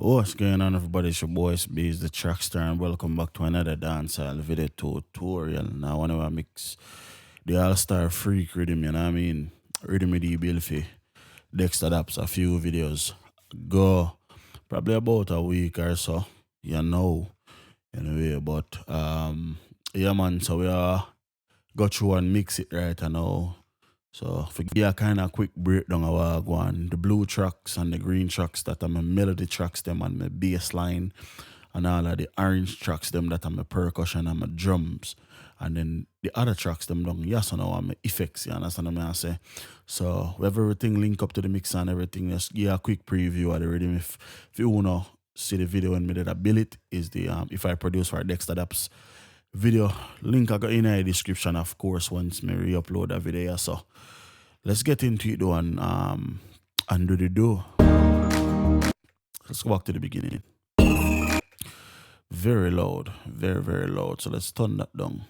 What's going on, everybody? It's your boy Itz-Beez-Da TrackStar, and welcome back to another dancehall video tutorial. Now, I want to mix the ALLSTAR freak rhythm, you know what I mean? Rhythm with the ability. Dexter Daps a few videos go, probably about a week or so, you know. Anyway, but yeah, man. So we are go through and mix it right now. So for give a kind of quick breakdown of what I go on, the blue tracks and the green tracks that are my melody tracks them and my bass line, and all of the orange tracks them that are my percussion and my drums. And then the other tracks them down yes or no and my effects, you understand what I say? So we have everything linked up to the mix and everything. Just give a quick preview of the rhythm. If you wanna see the video when me did a bill it is the if I produce for Dexter Daps video link I got in the description, of course, once me re-upload that video. So let's get into it though and do the do. Let's go back to the beginning. Very loud, very loud. So let's turn that down.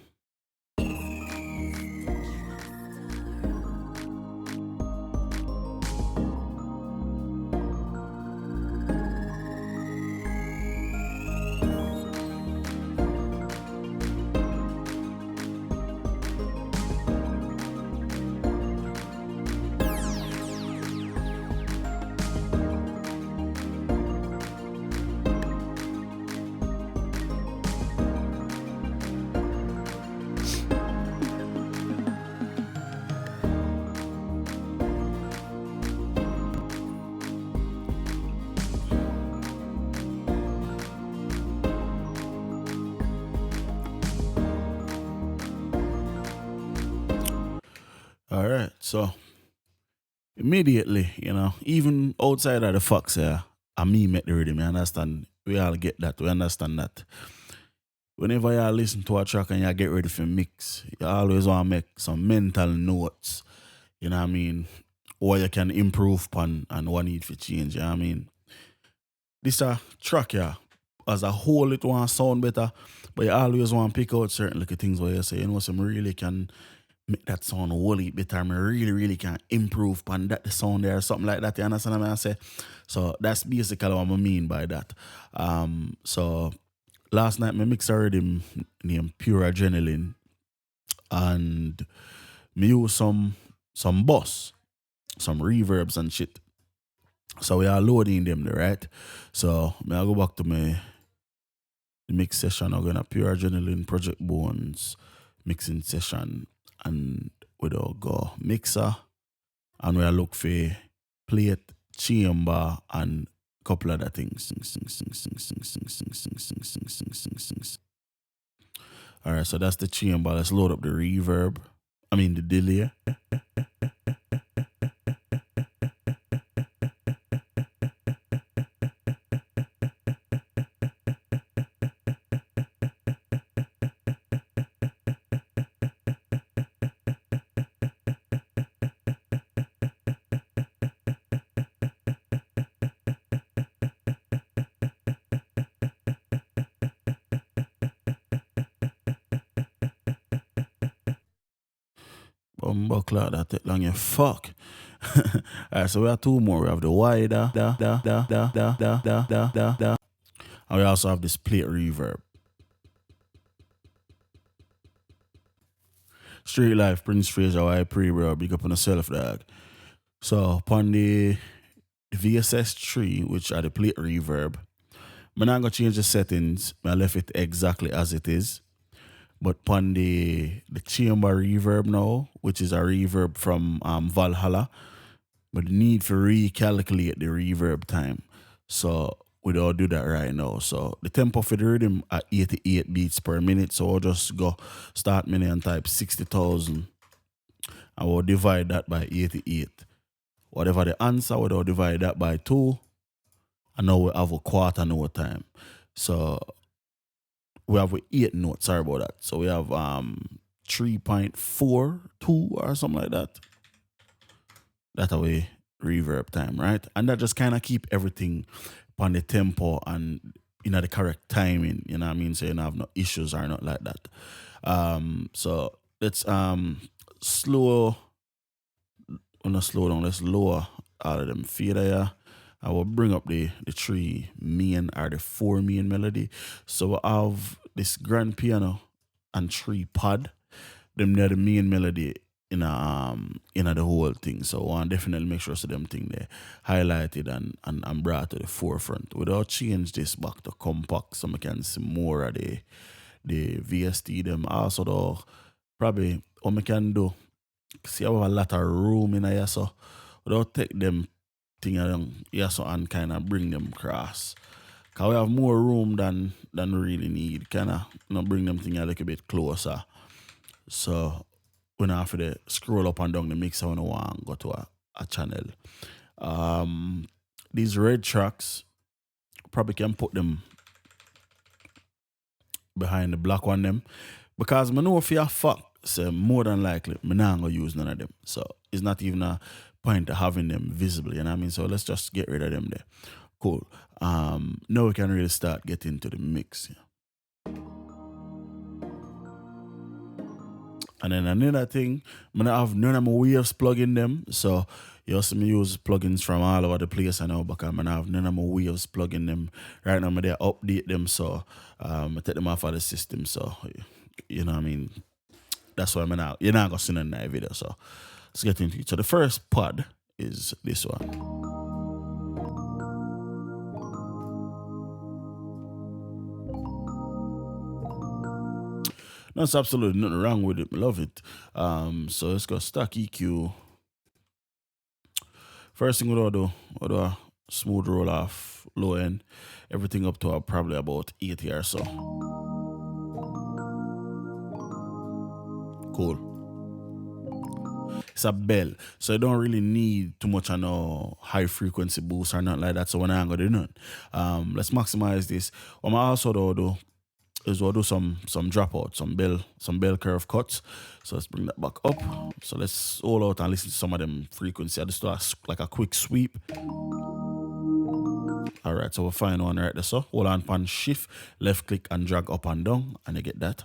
All right, so immediately, even outside of the fox here, I me make the rhythm. You understand? We all get that. We understand that. Whenever you listen to a track and you get ready for mix, you always want to make some mental notes. You know what I mean? What you can improve upon and what need to change. You know what I mean? This track here, as a whole, it want to sound better, but you always want to pick out certain little things where you say, some really can make that sound a whole heap better. I really can improve upon that the sound there or something like that. You understand what I say? So that's basically what I mean by that. So last night my mix already named Pure Adrenaline, and me use some bus, some reverbs and shit. So we are loading them there, right? So may I go back to my mix session. I'm gonna Pure Adrenaline Project Bones mixing session, and we'll go mixer, and we'll look for plate, chamber, and couple other things. All right, so that's the chamber. Let's load up the reverb. I mean the delay. Buckler that take long you fuck. Alright, so we have two more. We have the wider, and we also have this plate reverb. Straight Life, Prince Fraser, I pray, bro. Big up on yourself, dog. So upon the VSS3, which are the plate reverb, I'm not gonna change the settings. I left it exactly as it is. But upon the chamber reverb now, which is a reverb from Valhalla, but the need for recalculate the reverb time. So we don't do that right now. So the tempo for the rhythm at 88 beats per minute. So I'll just go start menu and type 60,000. And we'll divide that by 88. Whatever the answer, we'll divide that by 2. And now we have a quarter note time. So we have 8 notes, sorry about that. So we have 3.42 or something like that. That way reverb time, right? And that just kind of keep everything on the tempo and the correct timing, you know what I mean? So you don't have no issues or not like that. So let's slow down, let's lower all of them fader, I will bring up the three main or the four main melody. So we have this grand piano and three pad. Them they're the main melody in the whole thing. So I want definitely make sure so them thing they highlighted and brought to the forefront. Without change this back to compact so we can see more of the VST them. Also though probably what we can do, see I have a lot of room in here so without take them thing so and kinda bring them across. Cause we have more room than we really need. Kinda bring them thing a little bit closer. So we don't have to scroll up and down the mixer when we want to go to a channel. These red tracks, probably can put them behind the black one them. Because I know if you fuck, so more than likely, I'm not going to use none of them. So it's not even a point of having them visible, you know what I mean? So let's just get rid of them there. Cool. Now we can really start getting to the mix. Yeah. And then another thing, I don't have none of my waves plug in them. So you see me use plugins from all over the place I know because I don't have none of my waves plug in them. Right now I update them so I take them off of the system. So you know what I mean? That's why you're not gonna see none in that video. So let's get into it. So the first pod is this one. There's absolutely nothing wrong with it. I love it. So let's go stock EQ. First thing we'll do a smooth roll off, low end, everything up to probably about 80 or so. Cool. It's a bell, so you don't really need too much on a high frequency boost or nothing like that. So when I'm gonna do none, let's maximize this. What I also do is we'll do some dropout, some bell curve cuts. So let's bring that back up. So let's all out and listen to some of them frequency. I just do like a quick sweep. All right, so we'll find one right there. So hold on, pan shift, left click and drag up and down, and you get that.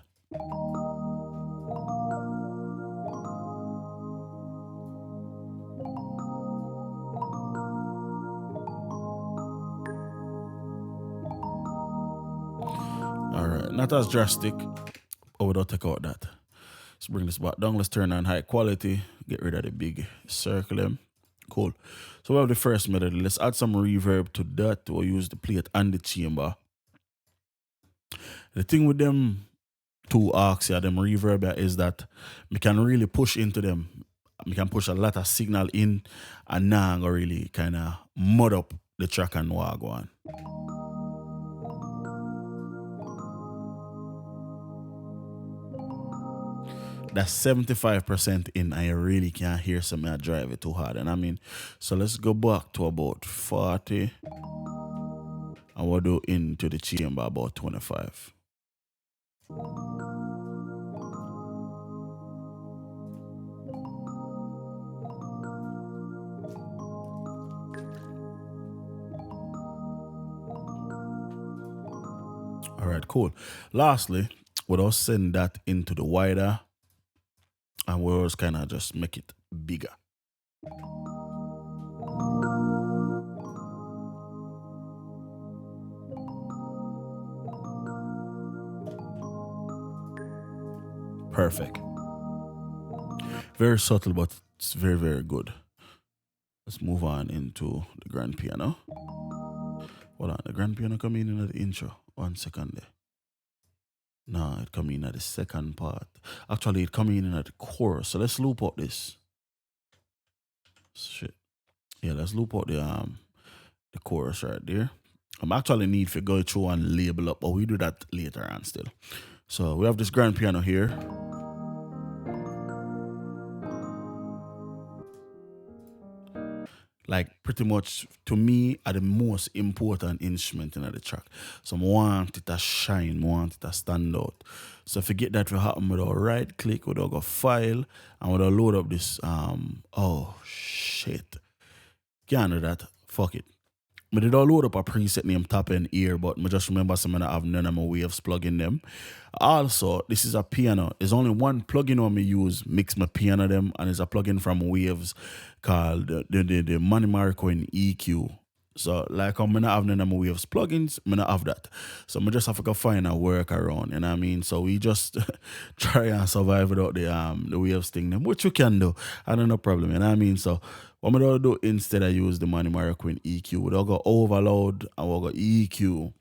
Not as drastic, but we don't take out that. Let's bring this back down. Let's turn on high quality. Get rid of the big circle. Cool. So we have the first melody. Let's add some reverb to that. We'll use the plate and the chamber. The thing with them two arcs here, them reverb is that we can really push into them. We can push a lot of signal in and now go really kind of mud up the track and what go on. That's 75% in, and you really can't hear something I drive it too hard. And I mean, so let's go back to about 40. And we'll do into the chamber about 25. All right, cool. Lastly, we'll send that into the wider. And we'll always kind of just make it bigger. Perfect. Very subtle, but it's very, very good. Let's move on into the grand piano. Hold on, the grand piano come in at the intro. 1 second there. No, it come in at the second part. Actually, it come in at the chorus. So let's loop out this. Shit. Yeah, let's loop out the chorus right there. I'm actually need to go through and label up, but we do that later on still. So we have this grand piano here. Like pretty much to me are the most important instrument in the track. So I want it to shine, I want it to stand out. So if you get that to happen with our right click, we'll go file and we'll load up this oh shit. Can't do that. Fuck it. I did load up a preset named Top End Ear, but I just remember some of them have none of my waves plug in them. Also, this is a piano. There's only one plugin I use, mix my piano them, and it's a plugin from Waves called the Manny Marco in EQ. So like I'm not have none of my Waves plugins, I not have that. So I just have to go find a workaround, you know what I mean? So we just try and survive without the Waves thing, which we can do. I don't no problem, you know what I mean? So what I'm gonna do instead I use the Money Mario Queen EQ, we'll go overload and we'll go EQ.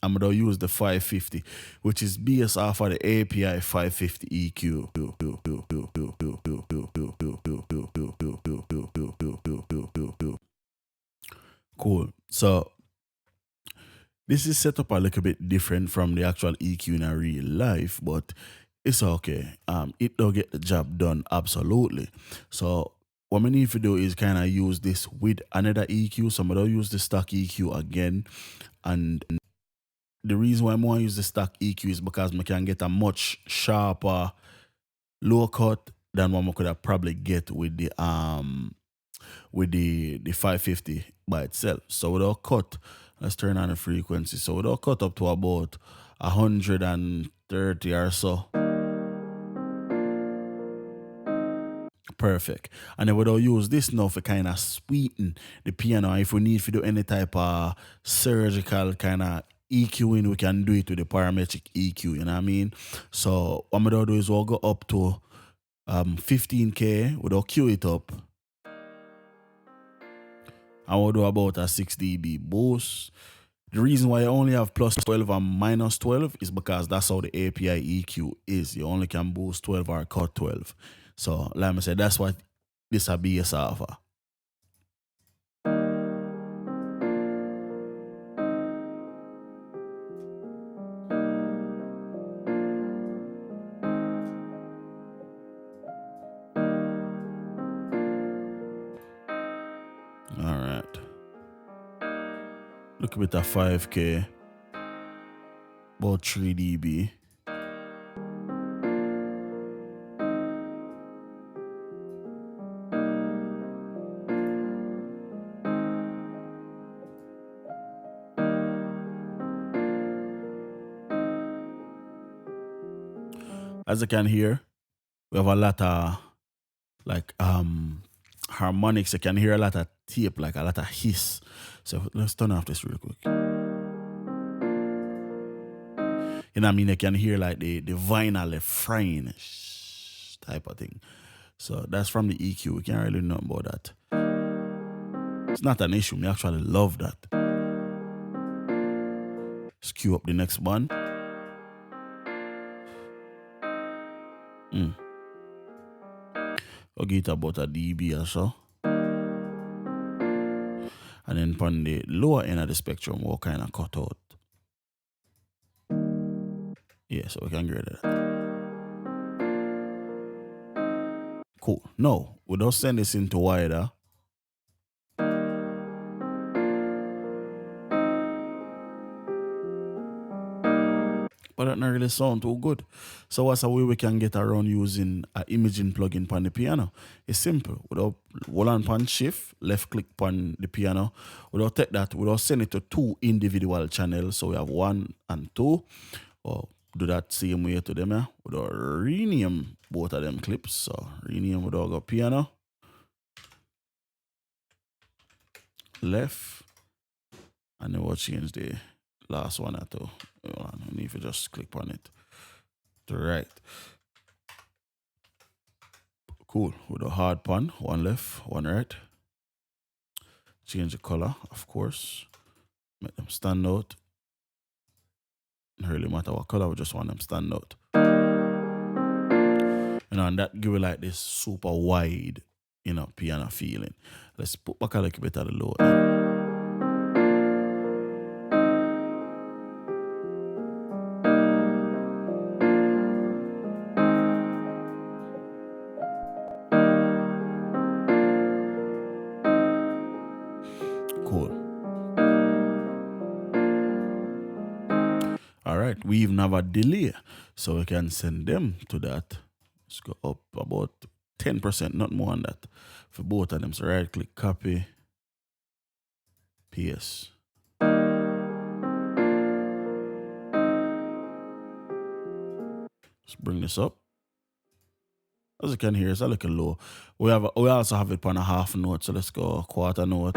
I'm gonna use the 550, which is based off of the API 550 EQ. Cool. So this is set up a little bit different from the actual EQ in a real life, but it's okay. It don't get the job done absolutely. So what we need to do is kind of use this with another EQ. So I'm gonna use the stock EQ again, and the reason why I want to use the stock EQ is because I can get a much sharper low cut than what I could have probably get with the 550 by itself. So without cut, let's turn on the frequency. So without cut up to about 130 or so. Perfect. And then we'll use this now for kind of sweeten the piano. If we need to do any type of surgical kind of EQing, we can do it with the parametric EQ, you know what I mean? So what I'm going to do is we'll go up to 15K, we'll cue it up. And we'll do about a 6 dB boost. The reason why I only have plus 12 and minus 12 is because that's how the API EQ is. You only can boost 12 or cut 12. So, like I said, that's what this will be a server. Alright. Look a bit at 5K. About 3 dB. As you can hear, we have a lot of like harmonics. You can hear a lot of tape, like a lot of hiss. So let's turn off this real quick. You know what I mean? You can hear like the vinyl, the fraying type of thing. So that's from the EQ. We can't really know about that. It's not an issue. We actually love that. Let's cue up the next one. I'll get about a dB or so. And then from the lower end of the spectrum, we'll kind of cut out. Yeah, so we can get rid of that. Cool. Now, we don't send this into wider. But that not really sound too good. So what's a way we can get around using an imaging plugin on the piano? It's simple. Without hold on pan shift, left click on the piano. Without take that, without send it to 2 individual channels. So we have 1 and 2. Or do that same way to them. Without rename both of them clips. So rename without go piano. Left. And then we'll change the last one or 2. I need to just click on it to right. Cool. With a hard pan, 1 left, 1 right. Change the color, of course. Make them stand out. Don't really matter what color, we just want them stand out. You know, and that give it like this super wide, you know, piano feeling. Let's put back a little bit at the low end. Cool. All right, we even have a delay, so we can send them to that. Let's go up about 10%, not more than that, for both of them. So right click, copy, paste. Let's bring this up. As you can hear, it's a little low. We also have it on a half note, so let's go quarter note.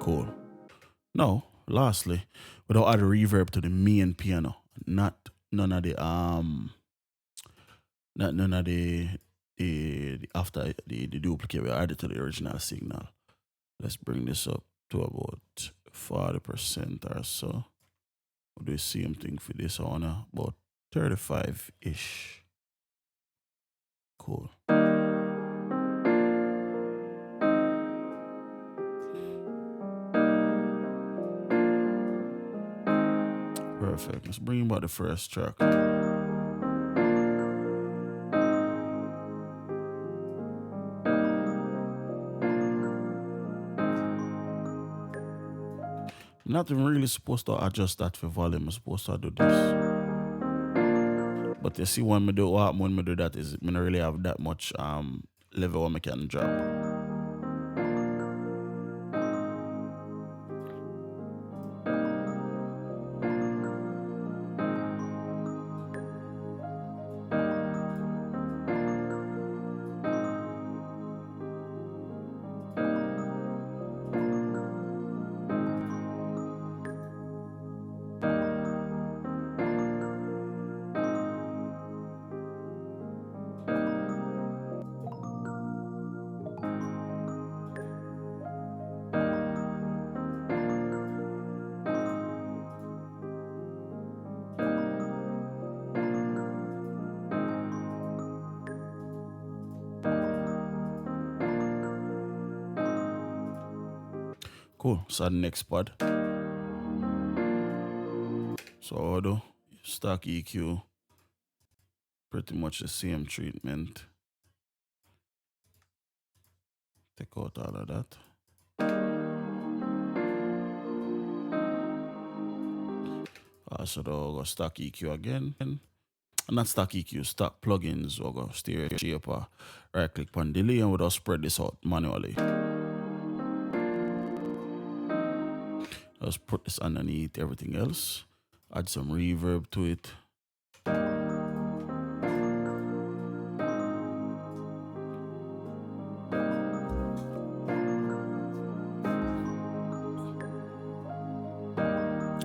Cool. Now, lastly, we don't add a reverb to the main piano. None of the after the duplicate, we add it to the original signal. Let's bring this up to about 40% or so. We'll do the same thing for this one, about 35-ish. Cool. Perfect. Let's bring about the first track. Not even really supposed to adjust that for volume. I'm supposed to do this. But you see when I do that is I don't really have that much level where I can drop. Cool. So the next pod. So auto, stock EQ, pretty much the same treatment. Take out all of that. So we'll go stock EQ again. Not stock EQ, stock plugins. We'll go stereo shaper, right click on delay, and we'll just spread this out manually. Just put this underneath everything else. Add some reverb to it.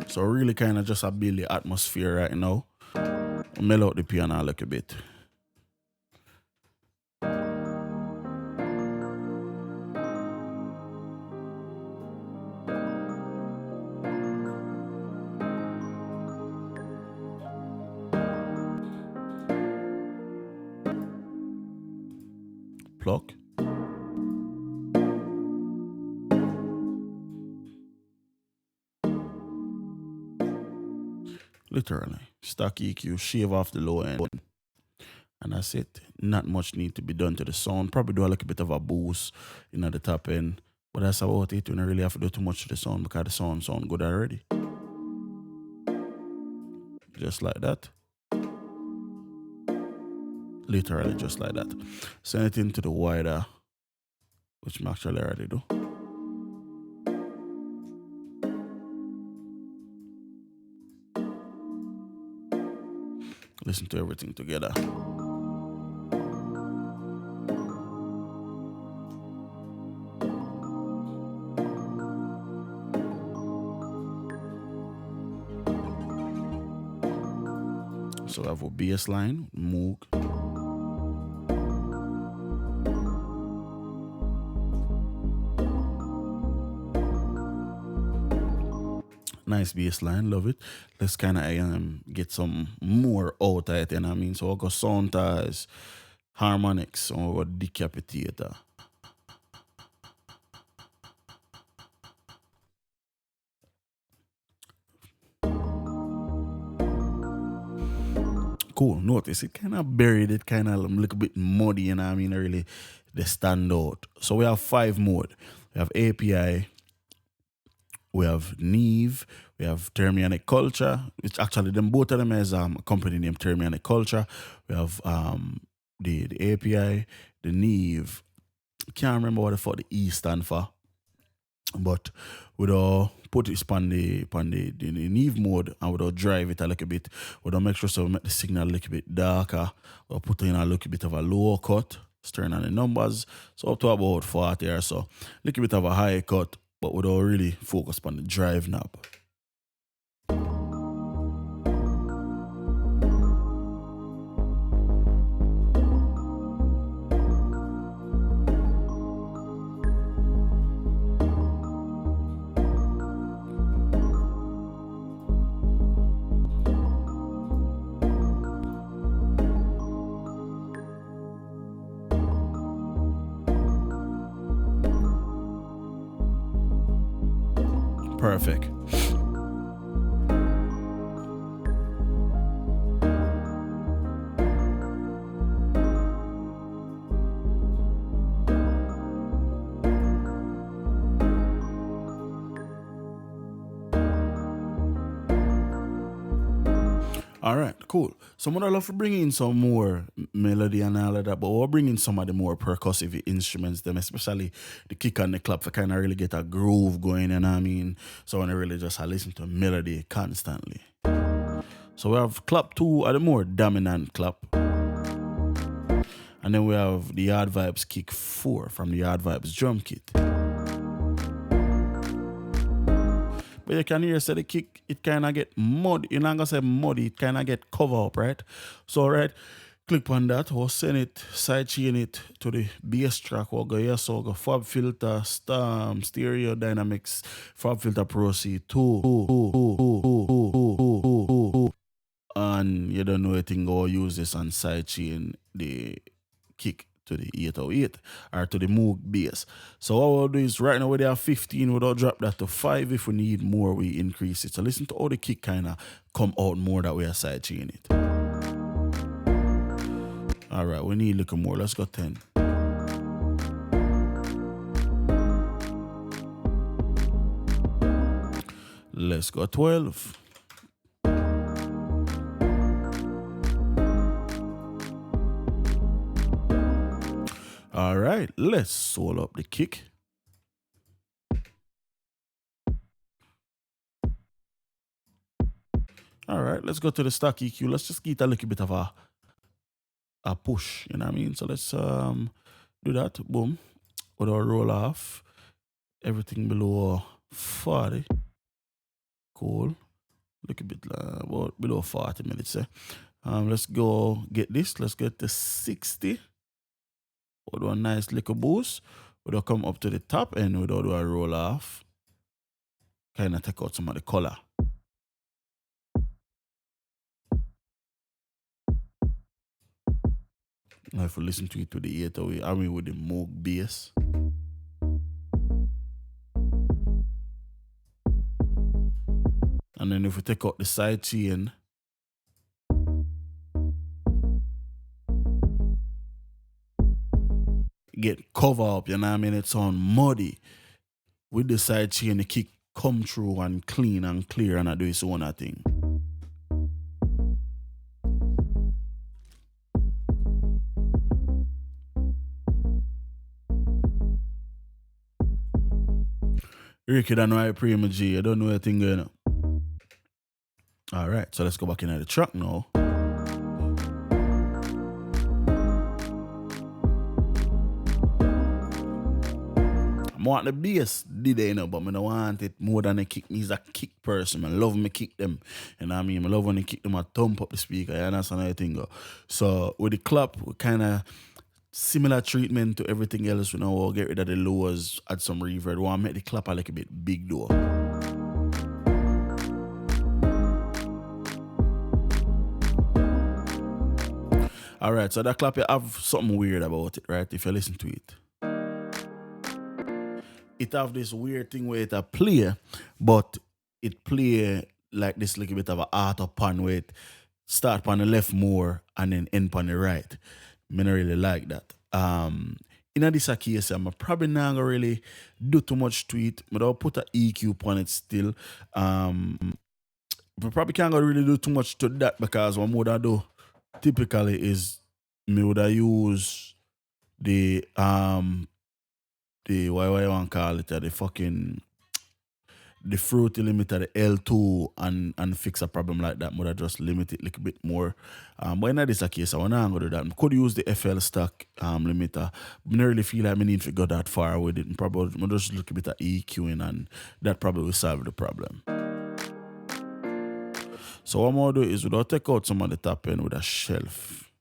So really kind of just a build the atmosphere right now. Mellow out the piano a little bit. Pluck. Literally. Stock EQ, shave off the low end. And that's it. Not much need to be done to the sound. Probably do a little bit of a boost in the top end. But that's about it. You don't really have to do too much to the sound because the sound good already. Just like that. Literally just like that. Send it into the wider, which I actually already do. Listen to everything together. So I have a bass line, Moog. Nice bass line, love it. Let's kind of get some more out of it, you know what I mean? So I'll go sound ties, harmonics, or we'll go decapitator. Cool, notice it kind of buried, it kind of a little bit muddy, you know what I mean? Really, they stand out. So we have 5 mode. We have API, we have Neve, we have Termianic Culture, which actually them both of them is a company named Termianic Culture. We have the API, the Neve. Can't remember what the fuck the E stand for. But we'll put it on the Neve mode and we'll drive it a little bit. We'll make sure so we make the signal a little bit darker. We'll put in a little bit of a lower cut, turn on the numbers. So up to about 40 or so. A little bit of a high cut. but we don't really focus on the drive knob. Perfect. All right, cool. So I'm love to bring in some more melody and all of that, but we're bringing some of the more percussive instruments, them especially the kick and the clap, to kind of really get a groove going, you know what I mean? So I want to really just listen to melody constantly. So we have clap 2 are the more dominant clap. And then we have the Yard Vibes kick 4 from the Yard Vibes drum kit. But you can hear, say the kick, it kind of get muddy. You're not going to say muddy, it kind of get cover up, right? So, right, click on that, or send it, side chain it to the bass track, or go here, so go Fab Filter, Stereo Dynamics, Fab Filter Pro C2. And you don't know anything, go use this and side chain the kick to the 808 or to the Moog bass. So what we'll do is right now we have 15, we'll drop that to 5. If we need more, we increase it. So listen to how the kick kind of come out more that we are side chain it. All right, we need a little more. Let's go 10. Let's go 12. All right, let's solo up the kick. All right, let's go to the stock EQ. Let's just get a little bit of a push, you know what I mean? So let's do that. Boom. With our roll off. Everything below 40. Cool. Look a bit about below 40 minutes. Let's go get this. Let's get the 60. We'll do a nice little boost. We'll come up to the top and we'll do a roll off. Kind of take out some of the color. Now if we listen to it to the 808, I mean with the Moog bass. And then if we take out the side chain, get cover up, you know what I mean? It sound muddy. With the side chain, the kick come through and clean and clear, and I do its own thing. Ricky, don't know how to pray my G. I don't know anything going on. All right, so let's go back into the track now. I want the bass, did you know, but I don't want it more than a kick. Me is a kick person. I love me kick them. You know what I mean? I love when they kick them, I thump up the speaker. You understand how I think? So with the clap, we kind of similar treatment to everything else. You know, we'll get rid of the lowers, add some reverb. We want to make the clap a little bit big though. All right, so that clap, you have something weird about it, right? If you listen to it. It have this weird thing where it a play, but it play like this little bit of a auto pan where it start on the left more and then end on the right. I don't really like that. In this case, I'm probably not gonna really do too much to it. But I'll put an EQ on it still. We probably can't really do too much to that because what would I do typically is me would I use the what you want to call it, the fucking the fruity limiter, the L2, and fix a problem like that, but I just limit it a little bit more. But in this case, I want to do that. I could use the FL-STAR limiter. I don't really feel like I need to go that far with it. Probably just look a bit at EQing, and that probably will solve the problem. So what I'm going to do is we'll take out some of the top end with a shelf.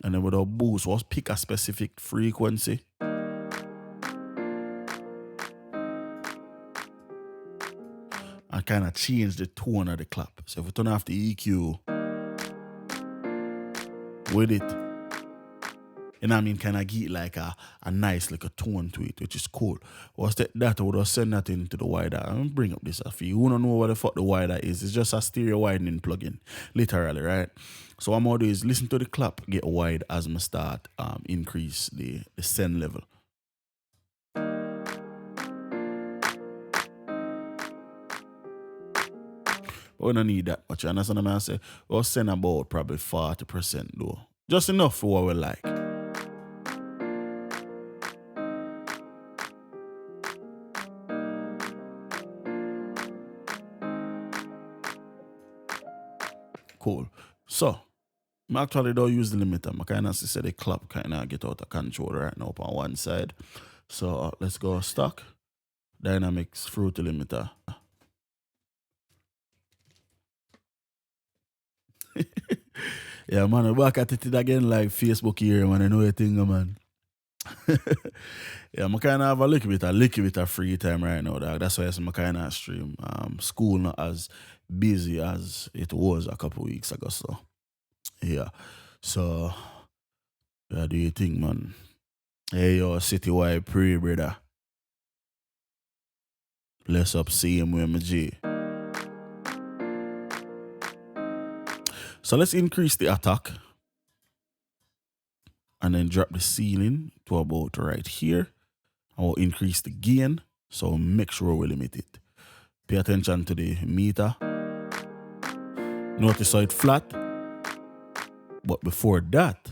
And then with our boost, we'll pick a specific frequency. And kind of change the tone of the clap. So if we turn off the EQ with it, you know what I mean, kind of get like a nice like a tone to it, which is cool. We'll take that, we'll just send that into the wider. I'm going to bring up this for you. Who don't know what the fuck the wider is? It's just a stereo widening plugin, literally, right? So what I'm going to do is listen to the clap, get wide as I start increase the send level. We don't need that much. You understand what I'm saying? We'll send about probably 40% though. Just enough for what we like. Cool. So, I actually don't use the limiter. I kind of see the clap kind of get out of control right now on one side. So, let's go stock. Dynamics fruity limiter. Yeah, man, we're back at it again like Facebook here, man. I know you think, man. Yeah, I kind of have a little bit of free time right now, dog. That's why I kind of stream. School not as busy as it was a couple weeks ago, so yeah. So, yeah, do you think, man? Hey, yo, citywide pre, brother. Bless up, see him with my G. So let's increase the attack and then drop the ceiling to about right here. And we'll increase the gain, so make sure we limit it. Pay attention to the meter. Notice how it's flat. But before that,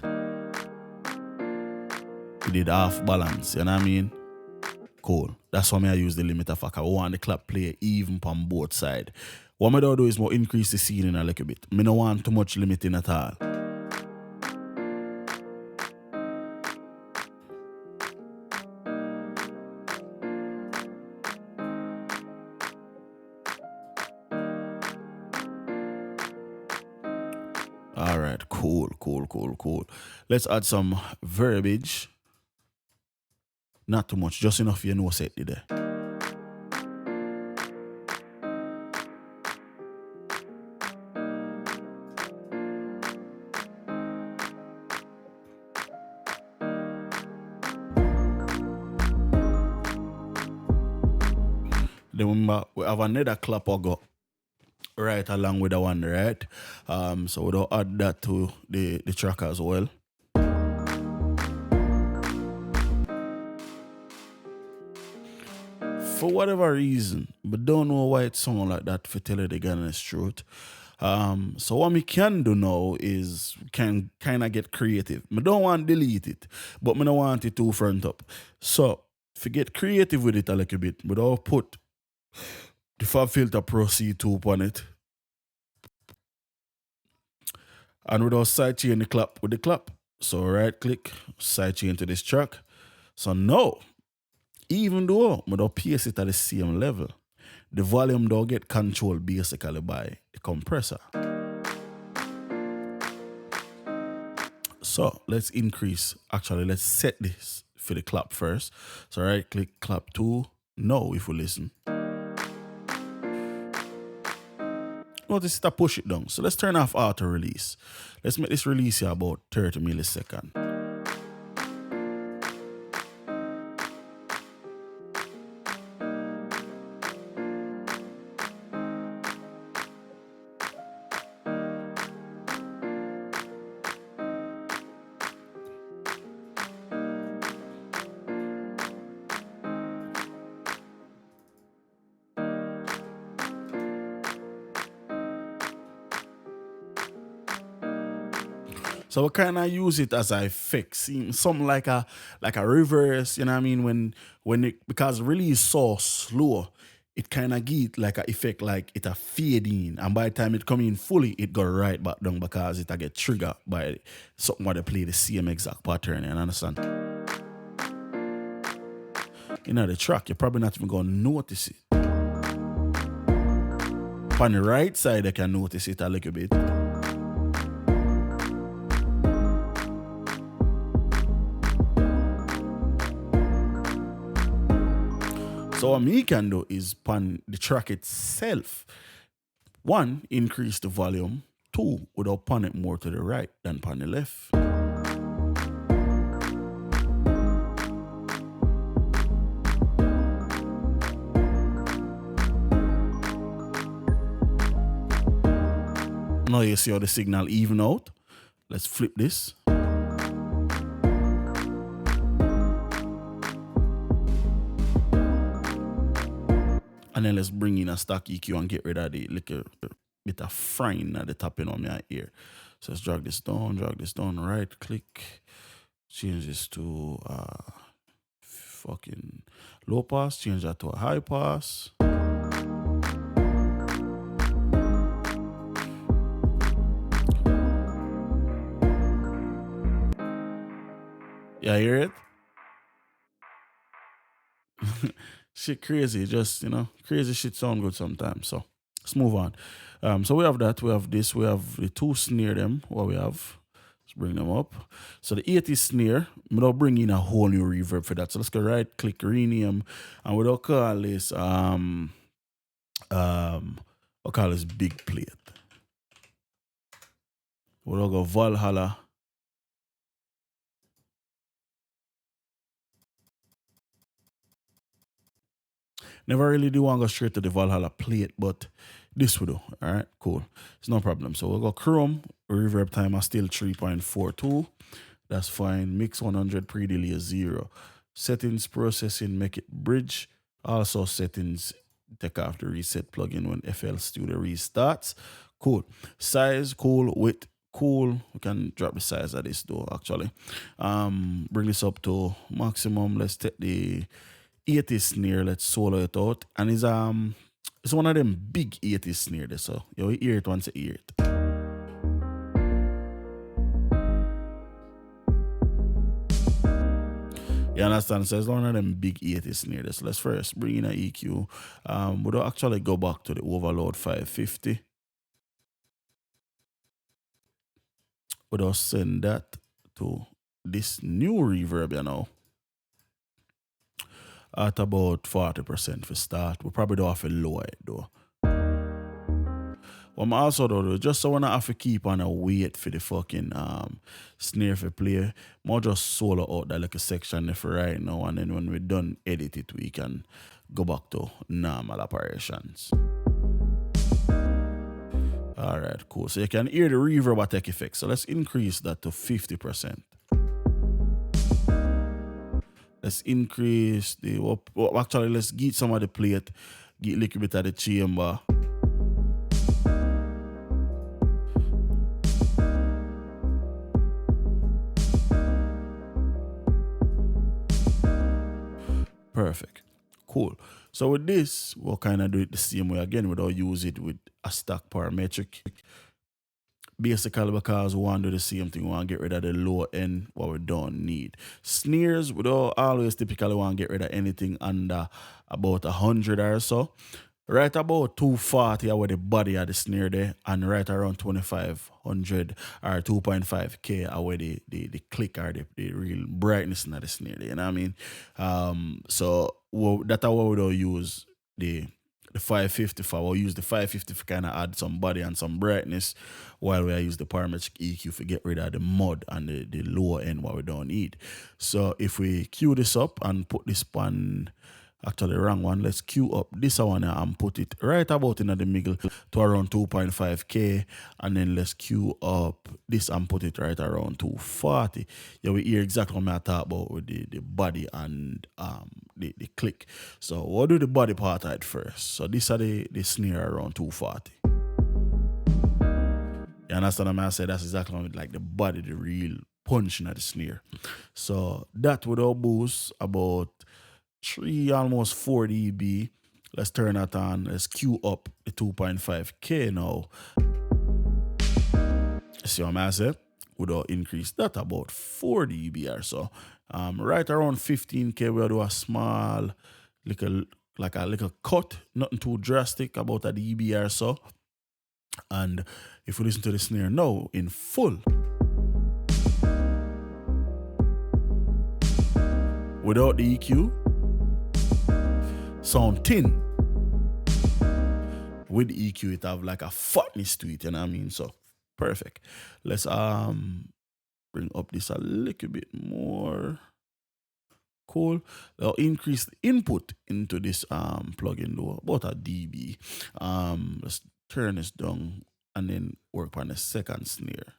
we did half balance, you know what I mean? Cool. That's why I use the limiter factor. I want the clap play even on both sides. What I do is more increase the ceiling a little bit. I don't want too much limiting at all. Alright, cool. Let's add some verbiage. Not too much, just enough you know set there. Then remember, we have another clap or go right along with the one, right? So we'll add that to the track as well. For whatever reason, but don't know why it's someone like that for tell you the honest truth. So what we can do now is can kind of get creative. I don't want to delete it, but I don't want it to front up. So if you get creative with it a little bit, but I'll put the Fab Filter Pro C2 on it. And we'll sidechain the clap with the clap. So right click, sidechain to this track. So now, even though I don't paste it at the same level, the volume don't get controlled basically by the compressor. So let's increase, actually let's set this for the clap first. So right click, clap 2, now if we listen. Notice it push it down. So let's turn off auto release. Let's make this release here about 30 milliseconds. So we kind of use it as a effect, something like a reverse. You know what I mean? When it because really is so slow, it kind of get like a effect like it a fade in, and by the time it come in fully, it go right back down because it a get triggered by something where they play the same exact pattern. You understand? You know the track, you're probably not even gonna notice it. On the right side, you can notice it a little bit. So what me can do is pan the track itself. One, increase the volume. Two, without pan it more to the right than pan the left. Now you see how the signal even out. Let's flip this. And then let's bring in a stock EQ and get rid of the little bit of frying at the top of my ear. So let's drag this down, right click, change this to fucking low pass, change that to a high pass. Yeah, hear it? Shit crazy, just, crazy shit sound good sometimes. So let's move on. So we have that, we have this, we have the two snare them, what we have. Let's bring them up. So the 80 snare, without bringing in a whole new reverb for that. So let's go right click, rename, and we'll call this we'll call this big plate. We'll go Valhalla. Never really do want to go straight to the Valhalla plate, but this will do. All right, cool. It's no problem. So we'll go Chrome. Reverb time is still 3.42. That's fine. Mix 100, pre-delay 0. Settings, processing, make it bridge. Also settings, take off the reset plugin when FL Studio restarts. Cool. Size, cool. Width, cool. We can drop the size of this though, actually. Bring this up to maximum. Let's take the 80 snare, let's solo it out. And it's one of them big 80 snare there, so you hear it once you hear it. You understand? So it's one of them big 80 snare there. So let's first bring in an EQ. We'll actually go back to the overload 550. We'll send that to this new reverb, at about 40% for start. We probably don't have to lower it though. What I'm also do, just so when I have to keep on a wait for the fucking snare for play, more just solo out that little section there for right now, and then when we're done edit it, we can go back to normal operations. Alright, cool. So you can hear the reverb attack effect. So let's increase that to 50%. Let's increase the, actually let's get some of the plate, get a little bit of the chamber. Perfect. Cool. So with this, we'll kind of do it the same way again without use it with a stack parametric. Basically because we want to do the same thing. We want to get rid of the low end what we don't need. Snares, we don't always typically want to get rid of anything under about 100 or so. Right about 240 are where the body of the snare there, and right around 2500 or 2.5K are where the click or the real brightness in the snare there, you know what I mean? So that's how we don't use the 550 for. We'll use the 550 for kind of add some body and some brightness, while we use the parametric EQ for get rid of the mud and the lower end what we don't need. So if we cue this up and put this on, actually wrong one, let's cue up this one and put it right about in the middle to around 2.5K, and then let's cue up this and put it right around 240. Yeah, we hear exactly what I talk about with the body and the click. So we'll do the body part at first. So this are the snare around 240. You understand what I say? That's exactly what like the body, the real punching at the snare. So that would all boost about 3, almost 4 dB. Let's turn that on. Let's cue up the 2.5K now. See what I say? Would all increase that about 4 dB or so. Right around 15K, we'll do a small little cut, nothing too drastic, about a dB or so. And if we listen to the snare now in full, without the EQ, sound thin. With the EQ, it have like a fatness to it, you know what I mean? So perfect. Let's bring up this a little bit more. Cool. I'll increase the input into this plugin though, about a dB. Let's turn this down and then work on the second snare.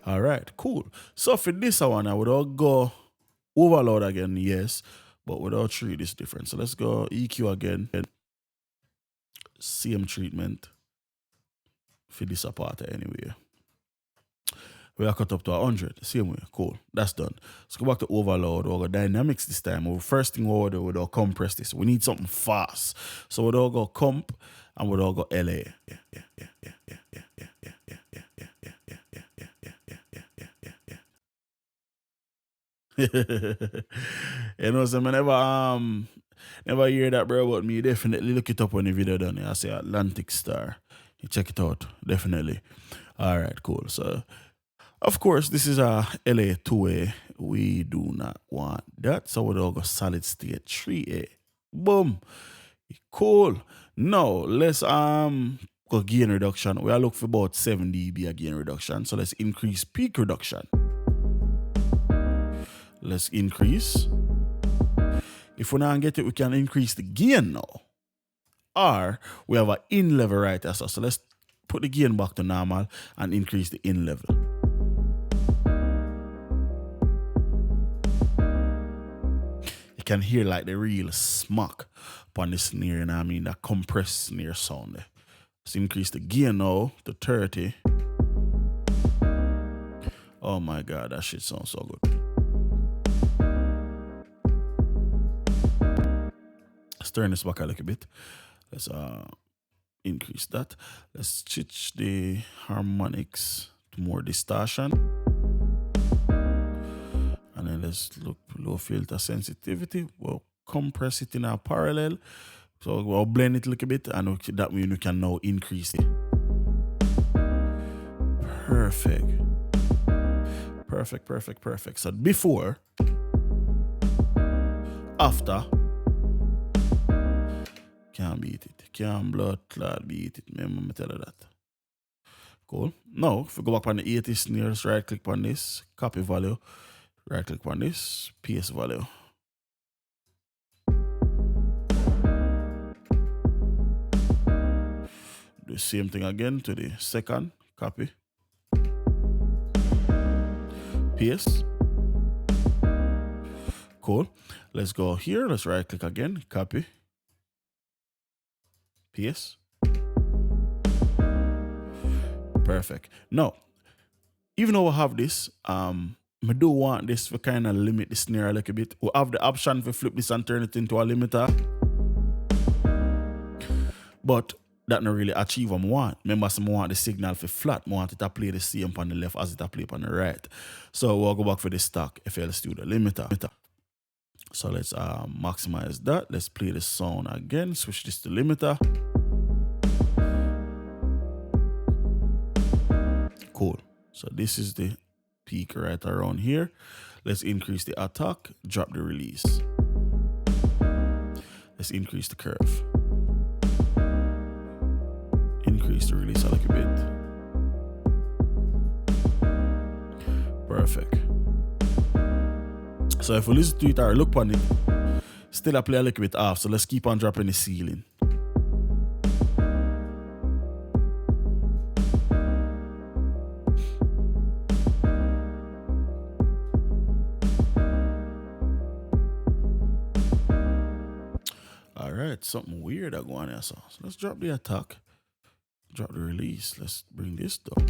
All right, cool. So for this one, I would all go overload again, yes, but without treat is different. So let's go EQ again. Same treatment for this part anyway. We are cut up to 100, same way, cool, that's done. Let's go back to overload, we'll go dynamics this time. First thing we'll do, we'll compress this. We need something fast. So we'll go comp and we'll go LA. You know, so I never hear that, bro, but me definitely look it up when the video done. I say Atlantic Star. You check it out, definitely. All right, cool. So of course, this is a LA 2A. We do not want that. So we'll go solid state 3A. Boom. Cool. Now let's go gain reduction. We are looking for about 7 dB a gain reduction. So let's increase peak reduction. Let's increase. If we don't get it, we can increase the gain now. Or we have an in level right there. So let's put the gain back to normal and increase the in level. Can hear like the real smack upon the snare, you know what I mean? That compressed snare sound there. Let's increase the gain now to 30. Oh my God, that shit sounds so good. Let's turn this back a little bit. Let's increase that. Let's switch the harmonics to more distortion. And then let's look low filter sensitivity. We'll compress it in our parallel. So we'll blend it a little bit, and that means we can now increase it. Perfect. Perfect, perfect, perfect. So before, after, can't beat it. Can't blood clot beat it. Remember me tell you that. Cool. Now, if we go back on the 80 snares, right click on this, copy value. Right click on this, paste value. Do the same thing again to the second, copy. Paste. Cool. Let's go here, let's right click again, copy. Paste. Perfect. Now, even though we have this, I do want this to kind of limit the snare a little bit. We have the option to flip this and turn it into a limiter. But that not really achieve what I want. Remember, I want the signal for flat. I want it to play the same on the left as it play on the right. So we'll go back for the stock FL Studio limiter. So let's maximize that. Let's play the sound again. Switch this to limiter. Cool. So this is the peak right around here. Let's increase the attack, drop the release. Let's increase the curve. Increase the release a little bit. Perfect. So if we listen to it or look on it, still I play a little bit off. So let's keep on dropping the ceiling. right, something weird I go on here. So let's drop the attack, drop the release. Let's bring this down.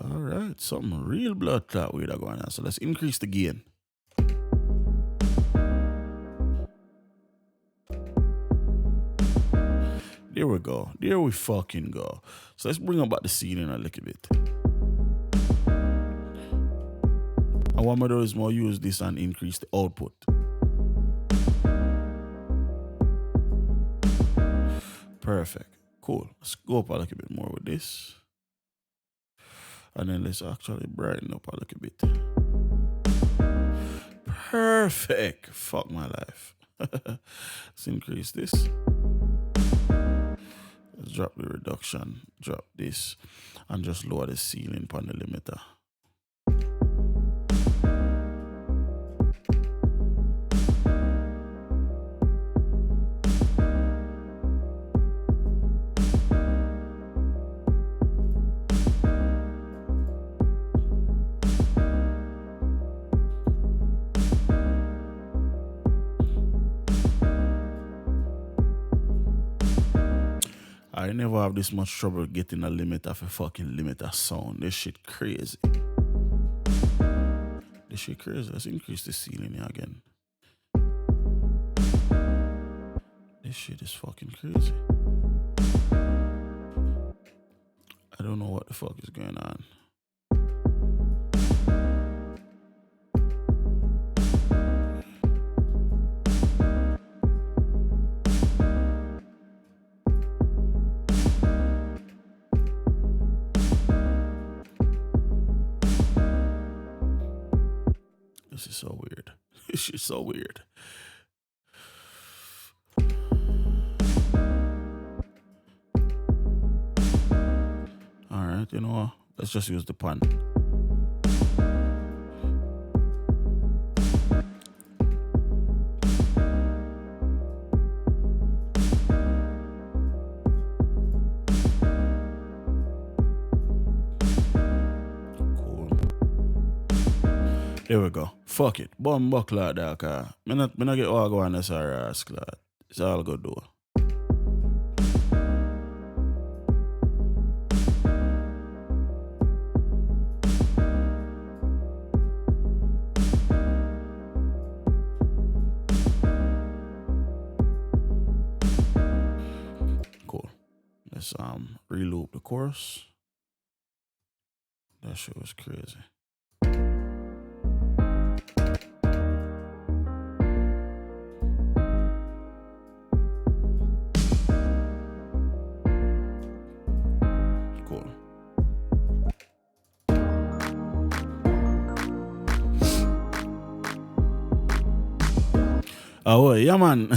All right, something real blood clot weird I go on here. So let's increase the gain. There we go. There we fucking go. So let's bring about the ceiling a little bit. And what I'm gonna do is more use this and increase the output. Perfect. Cool. Let's go up a little bit more with this. And then let's actually brighten up a little bit. Perfect. Fuck my life. Let's increase this. Let's drop the reduction, drop this, and just lower the ceiling on the limiter. I never have this much trouble getting a limiter for fucking limiter sound. This shit crazy. This shit crazy. Let's increase the ceiling here again. This shit is fucking crazy. I don't know what the fuck is going on. This is so weird. This shit's so weird. Alright, you know what? Let's just use the pan. There we go. Fuck it. Bomb buck like that, car. Me not get all go on this ass, lad. It's all good though. Cool. Let's reloop the chorus. That shit was crazy. Oh yeah, man.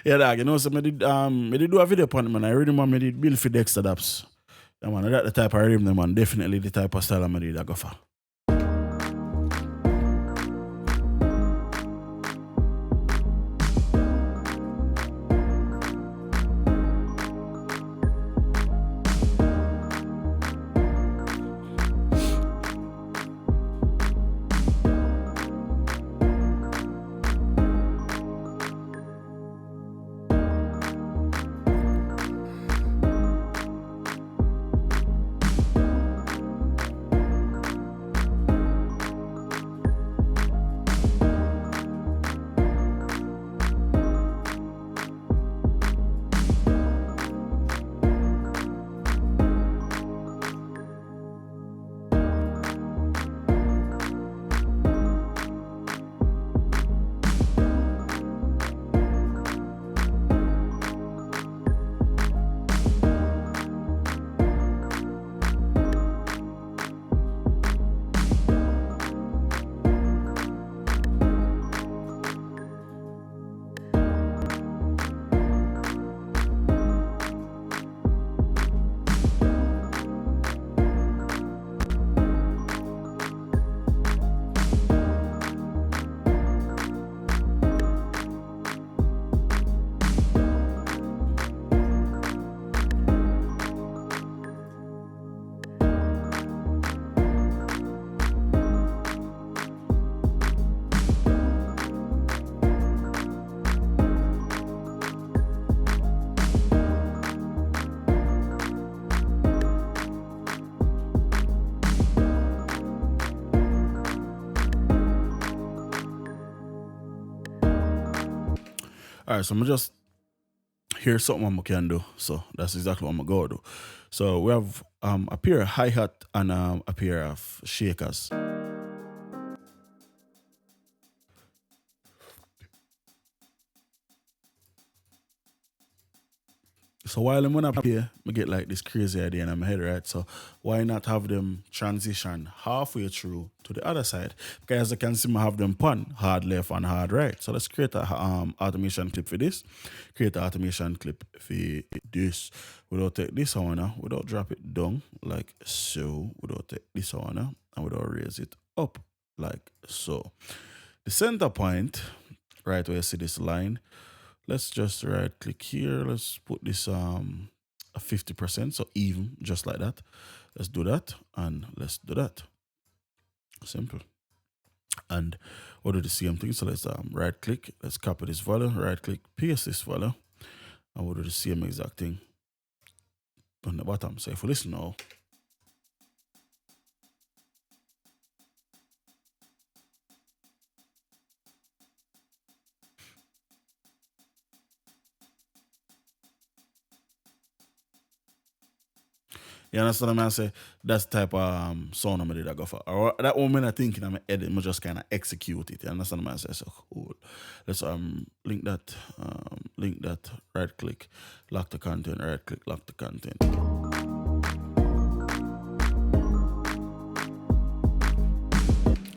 Yeah, dog. You know, so I did do a video upon it, man. I really man, I did build for Dexter Daps. Yeah, man. That's the type of rhythm, man. Definitely the type of style I did I go for. Alright, so I'm just here's something I can do. So that's exactly what I'm gonna go do. So we have a pair of hi-hat and a pair of shakers. So while I'm gonna play, I get like this crazy idea in my head, right? So why not have them transition halfway through to the other side? Because as you can see, I have them pun hard left and hard right. So let's create a automation clip for this. Create an automation clip for this. We'll take this one, we'll drop it down like so. We'll take this one and we'll raise it up like so. The center point, right where you see this line. Let's just right click here. Let's put this a 50%, so even, just like that. Let's do that and let's do that. Simple. And we'll do the same thing. So let's right click, let's copy this value, right click, paste this value, and we'll do the same exact thing on the bottom. So if we listen now. You understand what I say? That's the type of sound I did I go for. Or that one I thinking I'm edit, I just kind of execute it. You understand what I say? So cool. Let's link that, right click, lock the content, right click, lock the content.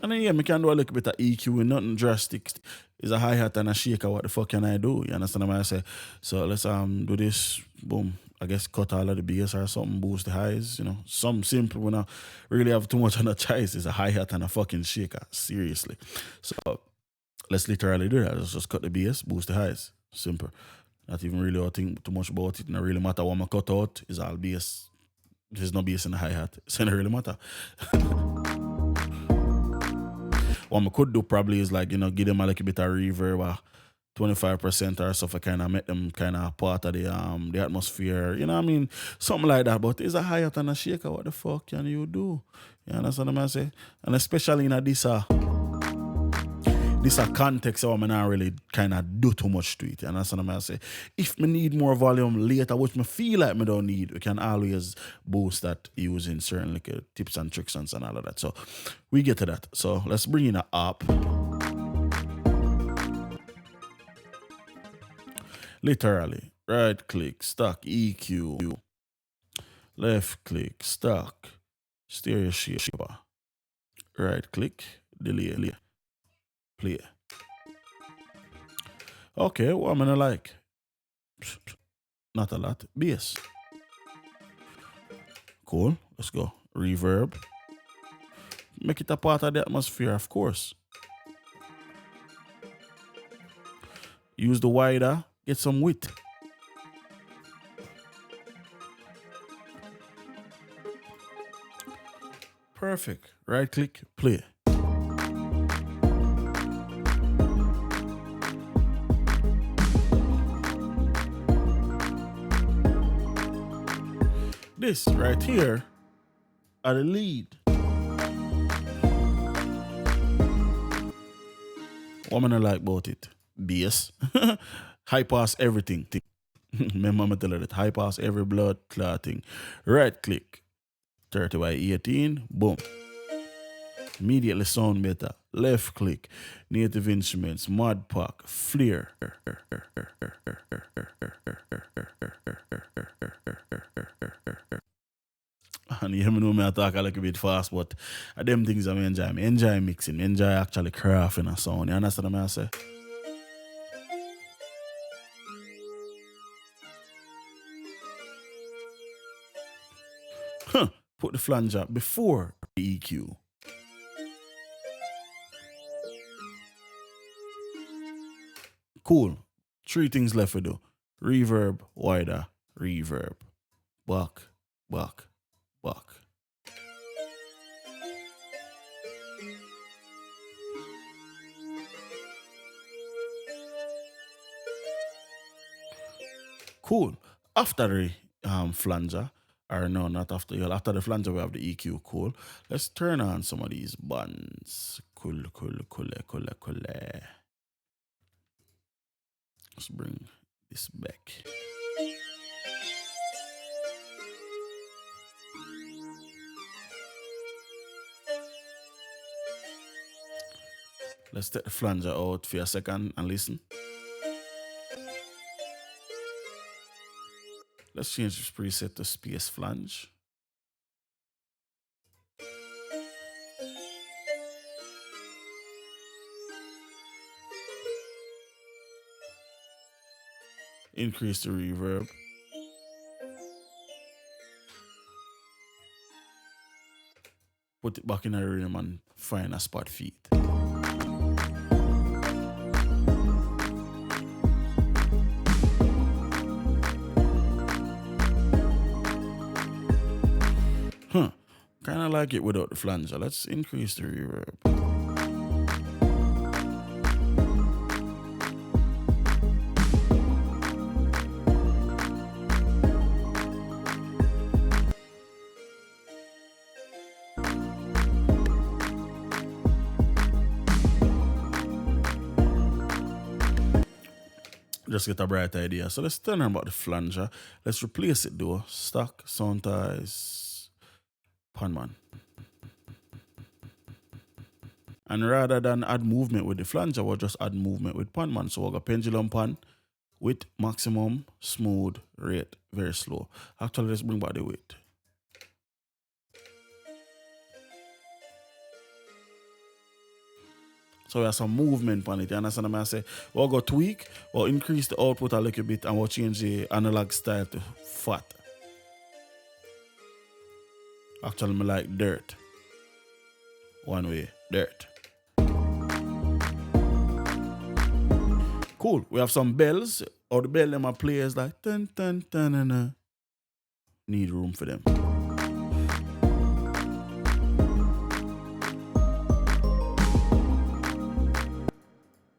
And then yeah, me can do a little bit of EQ with nothing drastic. It's a hi-hat and a shaker. What the fuck can I do? You understand what I say? So let's do this. Boom. I guess cut all of the bass or something, boost the highs, you know. Something simple. We not really have too much on the choice. It's a hi-hat and a fucking shaker. Seriously. So let's literally do that. Let's just cut the bass, boost the highs. Simple. Not even really think too much about it. It don't really matter what I cut out. It's all bass. There's no bass in the hi-hat. It doesn't really matter. What I could do probably is like, you know, give them a little bit of reverb, 25% or stuff, I kind of make them kind of part of the atmosphere, you know what I mean? Something like that. But it's a hi-hat and a shaker. What the fuck can you do? You understand what I'm saying? And especially in this context, so I'm not really kind of do too much to it. You understand what I'm saying? If me need more volume later, which me feel like me don't need, we can always boost that using certain like tips and tricks and all of that. So we get to that. So let's bring in an app. Literally, right click, stock EQ, left click, stock, stereo shaper, right click, delay, play. Okay, what am I gonna like? Not a lot. Bass. Cool, let's go. Reverb. Make it a part of the atmosphere, of course. Use the wider. Get some width. Perfect. Right click, play. This right here are the lead. What am I like about it? Bass. High pass everything. Remember me tell you that. High pass every blood clotting. Right click. 30 by 18. Boom. Immediately sound better. Left click. Native instruments. Mod pack. Flare. And you know me I talk a little bit fast, but them things I enjoy. I enjoy mixing. I enjoy actually crafting a sound. You understand what I say? Put the flanger before the EQ. Cool. 3 things left to do. Reverb, wider, reverb. Back, back, back. Cool. After the flanger, or no, not after. After the flanger, we have the EQ. Cool. Let's turn on some of these buttons. Cool. Let's bring this back. Let's take the flanger out for a second and listen. Let's change this preset to space flange. Increase the reverb. Put it back in the rhythm and find a spot for it. Kinda like it without the flanger. Let's increase the reverb. Just get a bright idea. So let's turn on about the flanger. Let's replace it though. Stock, sound ties, panman. And rather than add movement with the flanger, we'll just add movement with panman. So we'll go pendulum pan with maximum, smooth, rate, very slow. Actually, let's bring back the weight. So we have some movement on it, you understand what I say? We'll go tweak, we'll increase the output a little bit and we'll change the analog style to fat. Actually, I like dirt. One way, dirt. Cool, we have some bells. Or the bell them are players like ten ten ten and need room for them.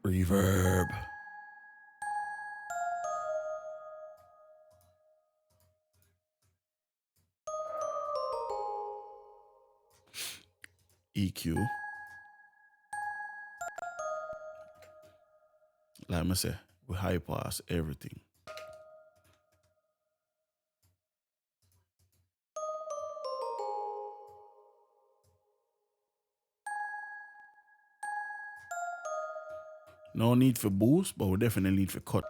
Reverb. EQ. Like I say, we high pass everything. No need for boost, but we definitely need for cut.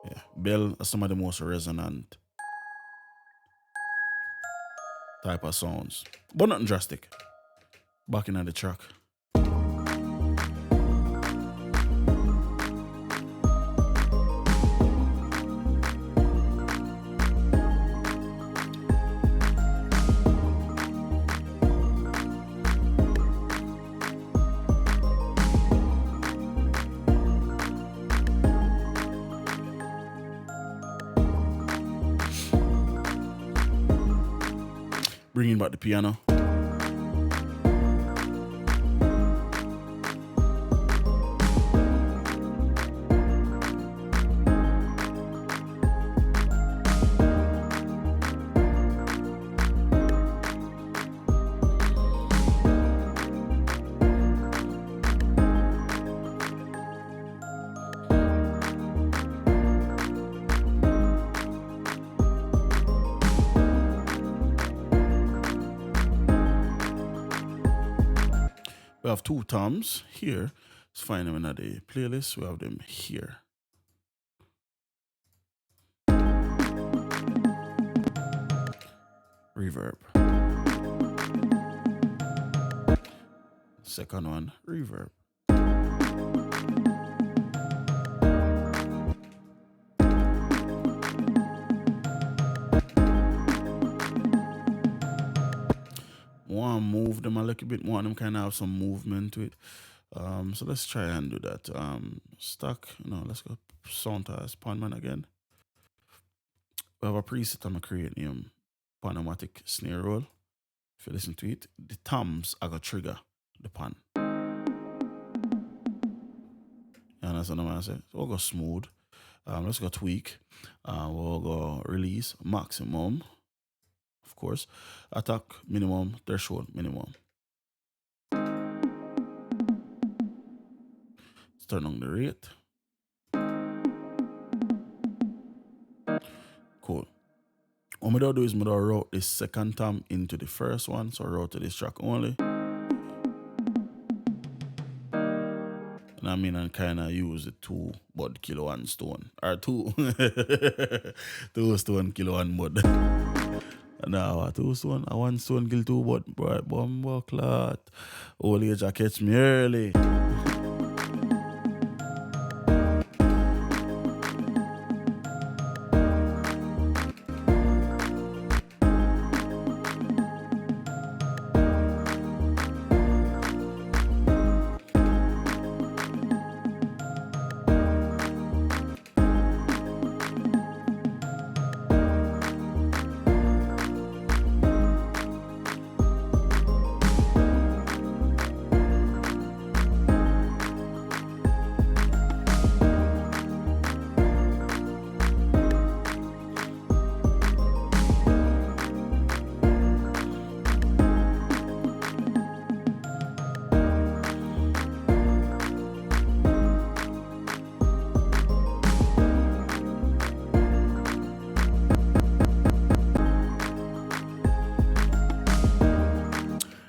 Yeah, bell are some of the most resonant type of sounds, but nothing drastic. Back in the track. Bringing back the piano. We have two toms here. Let's find them in the playlist. We have them here. Reverb. Second one, reverb. Want to move them a little bit more. Them kind of have some movement to it. So let's try and do that. Stock. No, let's go sound as Panman again. We have a preset I'm creating Panomatic snare roll. If you listen to it, the toms are gonna trigger the pan. You understand what I'm saying? So we'll go smooth. Let's go tweak. We'll go release maximum. Of course, attack minimum, threshold minimum. Let's turn on the rate. Cool. What I'm going to do is I'm going to route this second tom into the first one. So route to this track only. And I mean, and kind of use the 2 bud kilo 1 stone. Or 2. 2 stone kilo 1 bud. Now, 2 stone, 1 stone kill 2 bud. Bright bumbo clot. Old age catch me early.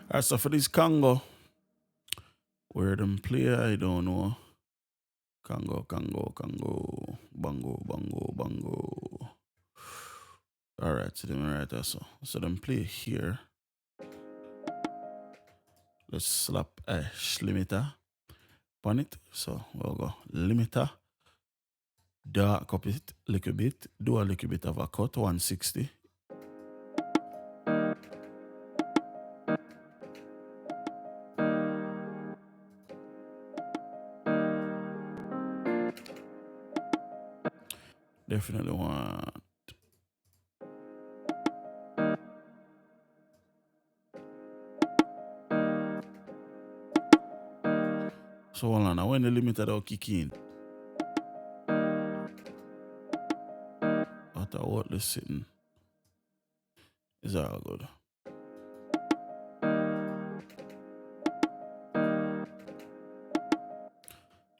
Alright, so for this Congo, where them play, I don't know. Congo, bongo. Alright, so them right there, so them play here. Let's slap a limiter on it. So we'll go limiter, dark up it a little bit, do a little bit of a cut, 160. Definitely want. So hold on, now when the limiter will kick in. After what this sitting. Is all good.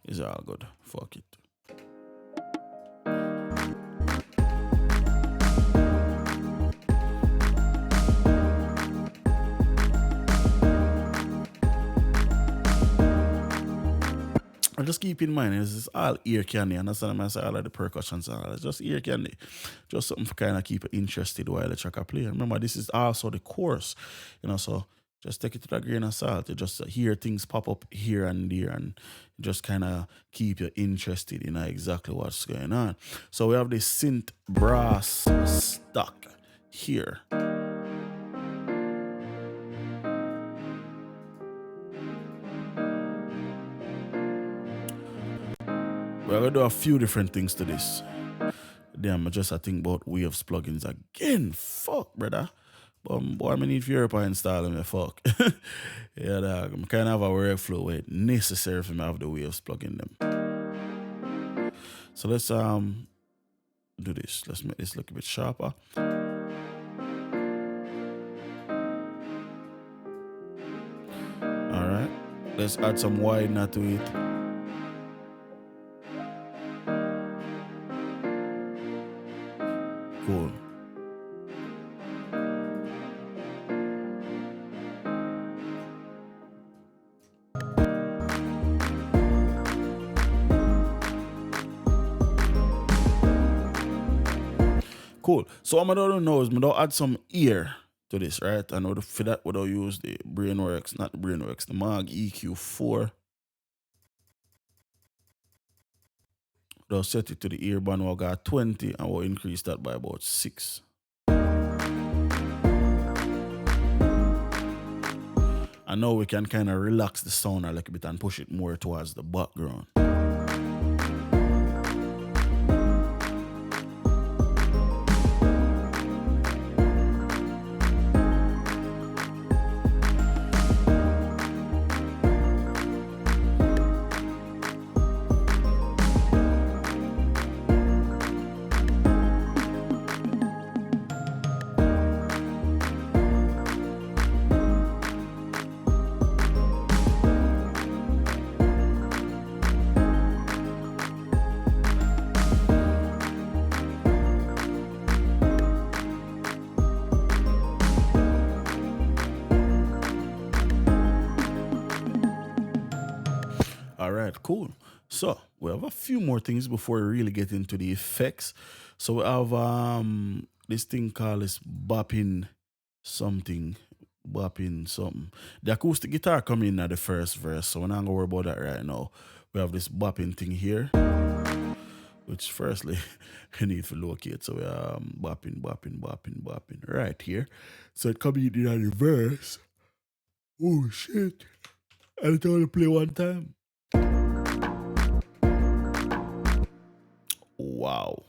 Is all good. Fuck it. Just keep in mind, it's all ear candy. Understand? I say all of the percussions and all. It's just ear candy. Just something for kind of keep it interested while the track are playing. Remember, this is also the chorus, you know. So just take it to the grain of salt. You just hear things pop up here and there, and just kind of keep you interested in exactly what's going on. So we have this synth brass stock here. We're going to do a few different things to this. Damn, I think about Waves plugins again. Fuck, brother. Boy, I need Europe to install them. Fuck. Yeah, dog. I kind of have a workflow where it's necessary for me to have the Waves plugin them. So let's do this. Let's make this look a bit sharper. Alright. Let's add some widener to it. Cool. Cool. So what I'm going to know is I'm going to add some ear to this, right? And for that, we'll use the Brainworks, not the Brainworks, the Mag EQ4. We'll set it to the ear band, we'll got 20, and we'll increase that by about 6. And now we can kind of relax the sound a little bit and push it more towards the background. cool. So we have a few more things before we really get into the effects. So we have this thing called this bopping something. The acoustic guitar coming in at the first verse, so we're not gonna worry about that right now. We have this bopping thing here, which firstly you need to locate. So we are bopping right here. So it coming in at the verse. Oh shit. And it only play one time. Wow.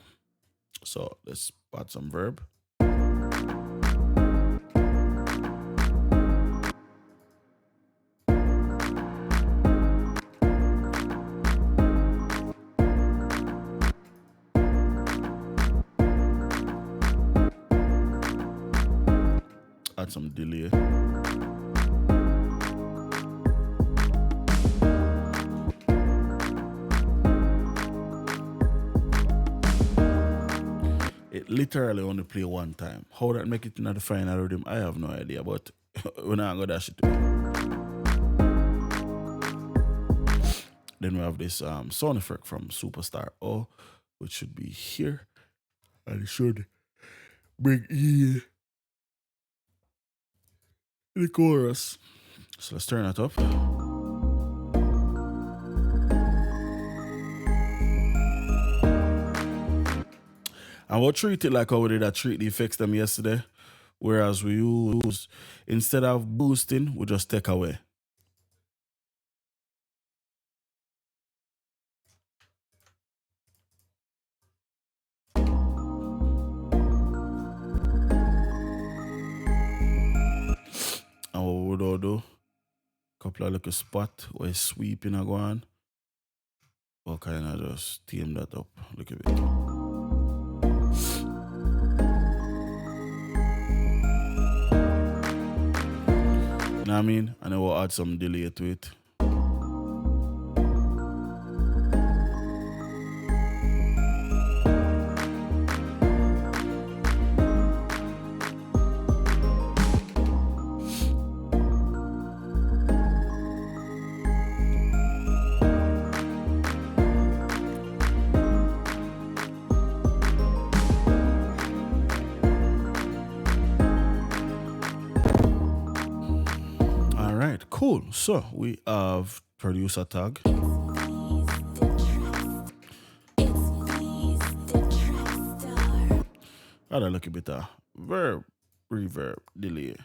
So let's add some verb. Add some delay. It literally only play one time. How that make it in the final rhythm, I have no idea, but we're not gonna dash it. Then we have this sound effect from Superstar O, which should be here, and it should bring in the chorus. So let's turn it up. And we'll treat it like how we did treat the effects them yesterday. Whereas we use, instead of boosting, we just take away. And what we would do, couple of little spot where it's sweeping and going. We'll kind of just tame that up a little bit. You know what I mean? And then we'll add some delay to it. Cool. So we have producer tag. Add a little bit of verb, reverb, delay.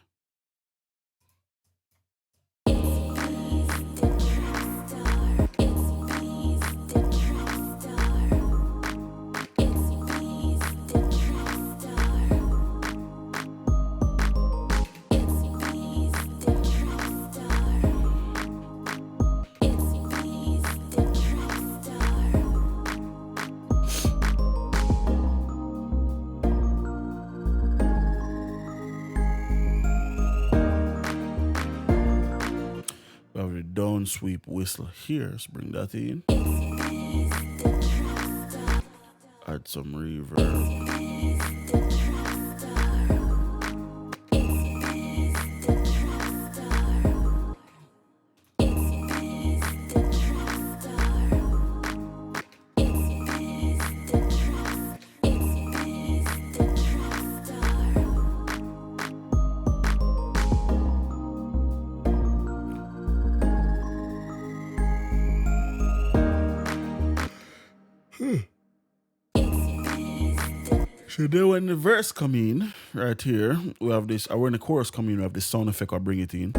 Down sweep whistle here. Let's bring that in. Add some reverb. So then when the verse come in, right here, we have this, or when the chorus come in, we have this sound effect, I'll bring it in.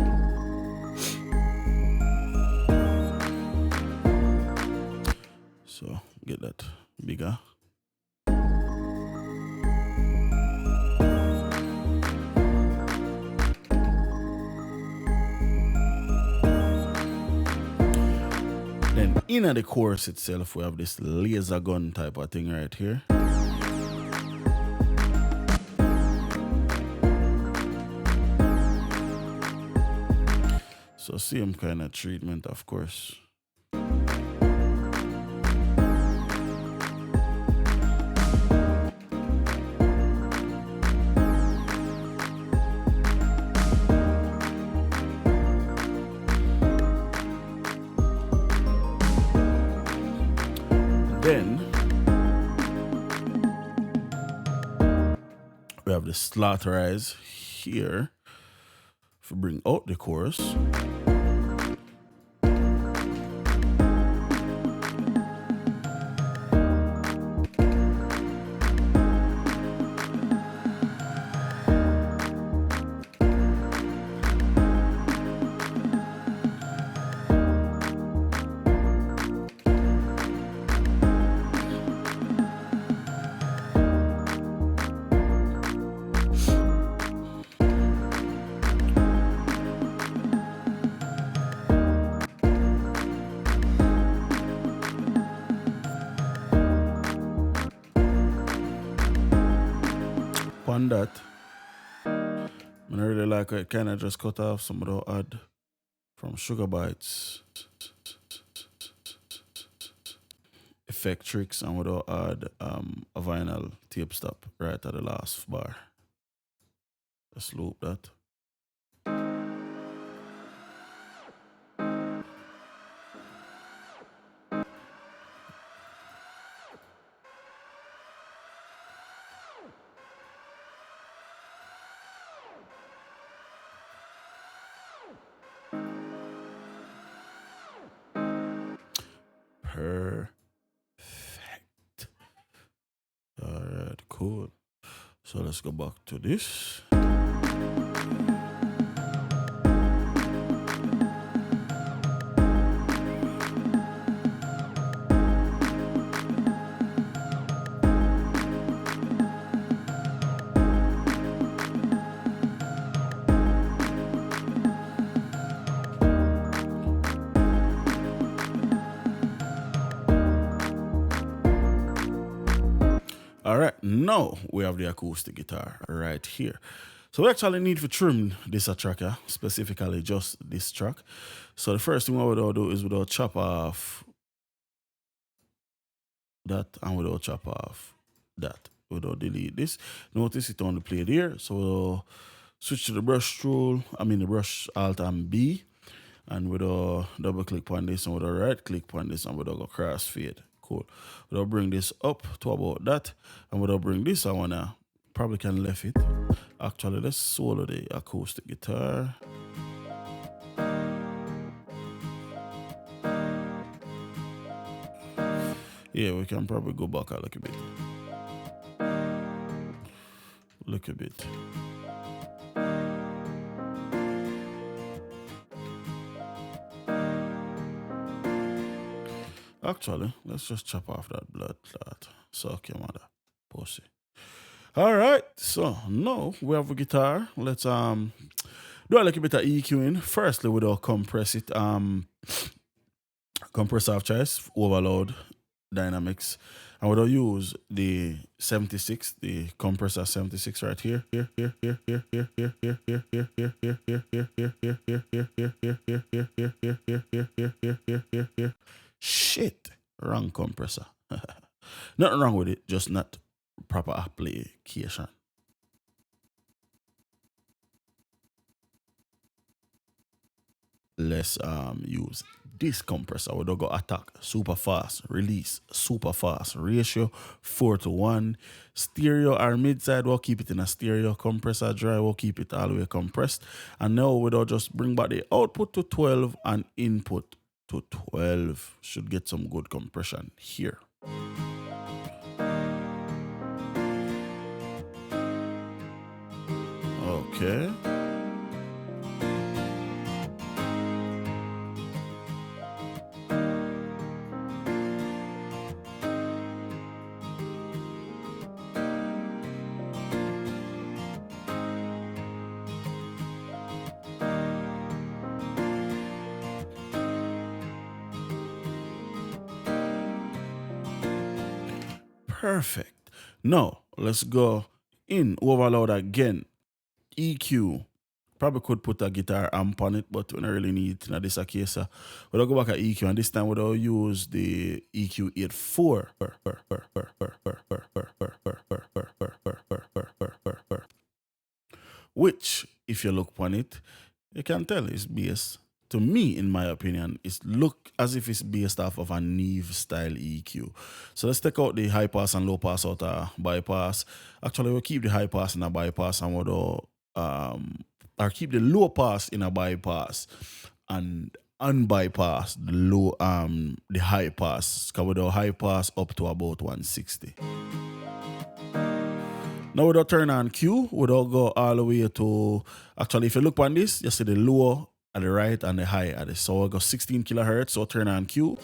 So get that bigger. Then in the chorus itself, we have this laser gun type of thing right here. So same kind of treatment, of course. We have the slaughterize here. If we bring out the chorus. On that, I really like it. Kind of just cut off some of the odd from Sugar Bites, effect tricks, and we don't add a vinyl tape stop right at the last bar. Just loop that. Perfect. Alright, cool. So let's go back to this. All right, now we have the acoustic guitar right here. So we actually need to trim this tracker, specifically just this track. So the first thing we'll do is we'll chop off that and we'll chop off that. We'll delete this. Notice it only played here. So we'll switch to the brush tool, the brush Alt and B, and we'll double click on this and we'll right click on this and we'll go crossfade. Cool. We'll bring this up to about that, and we'll bring this. I wanna probably can left it. Actually, let's solo the acoustic guitar. Yeah, we can probably go back a little bit. Look a bit. Actually, let's just chop off that blood clot. Suck your mother, pussy. All right, so now we have a guitar. Let's do a little bit of EQing. Firstly, we'll compress it. Compress off choice, overload, dynamics, and we'll use the 76, the compressor 76 right here. Shit, wrong compressor. Nothing wrong with it, just not proper application. Let's use this compressor. We'll go attack, super fast, release, super fast, ratio 4:1. Stereo or mid-side, we'll keep it in a stereo. Compressor dry, we'll keep it all the way compressed. And now we'll just bring back the output to 12 and input to 12. Should get some good compression here. Okay. Perfect. Now, let's go in overload again. EQ. Probably could put a guitar amp on it, but we don't really need it in this case. We'll go back at EQ, and this time we'll use the EQ 84. Which, if you look on it, you can tell it's bass to me, in my opinion, is look as if it's based off of a Neve style EQ. So let's take out the high pass and low pass out of bypass. Actually, we'll keep the high pass in a bypass and we'll or keep the low pass in a bypass and unbypass the high pass. Because with the high pass up to about 160. Now we don't turn on Q, we don't go all the way to, actually if you look on this, you see the low at the right and the high at the, so we go 16 kilohertz, so turn on Q.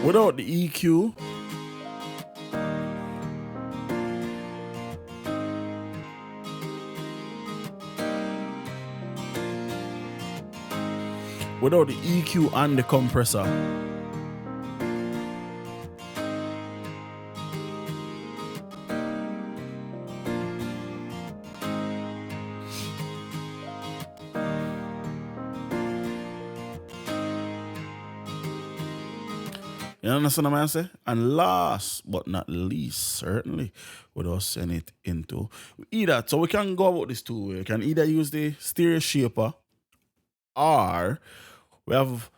Without the EQ, without the EQ and the compressor, you understand what I'm saying? And last but not least, certainly, without sending it into either. So we can go about this two ways. We can either use the stereo shaper, or we have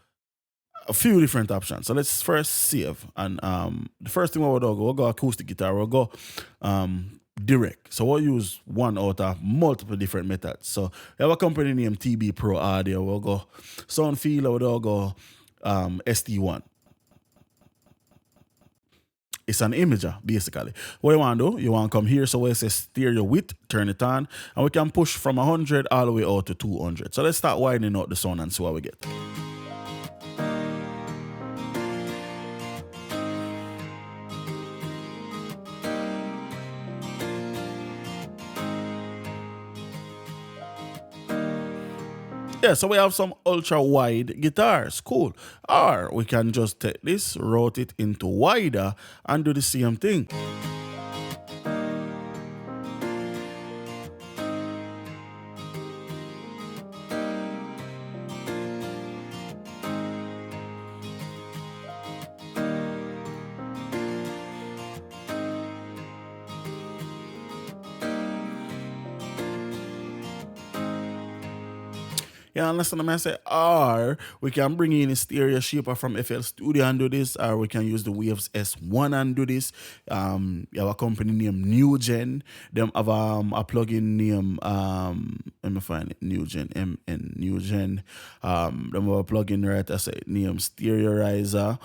a few different options. So let's first save. And the first thing we'll go acoustic guitar, we'll go direct. So we'll use one out of multiple different methods. So we have a company named TB Pro Audio. We'll go sound feeler, we'll go ST1. It's an imager, basically. What you want to do, you want to come here, so where it says stereo width, turn it on, and we can push from 100 all the way out to 200. So let's start widening out the sound and see what we get. Yeah, so we have some ultra wide guitars, cool. Or we can just take this, route it into wider, and do the same thing. You understand what I say? Or we can bring in a stereo shaper from FL Studio and do this, or we can use the Waves S1 and do this. You have a company named NewGen. Them have a plugin named let me find it, NewGen, MN NewGen. Them have a plugin right I say named Stereorizer.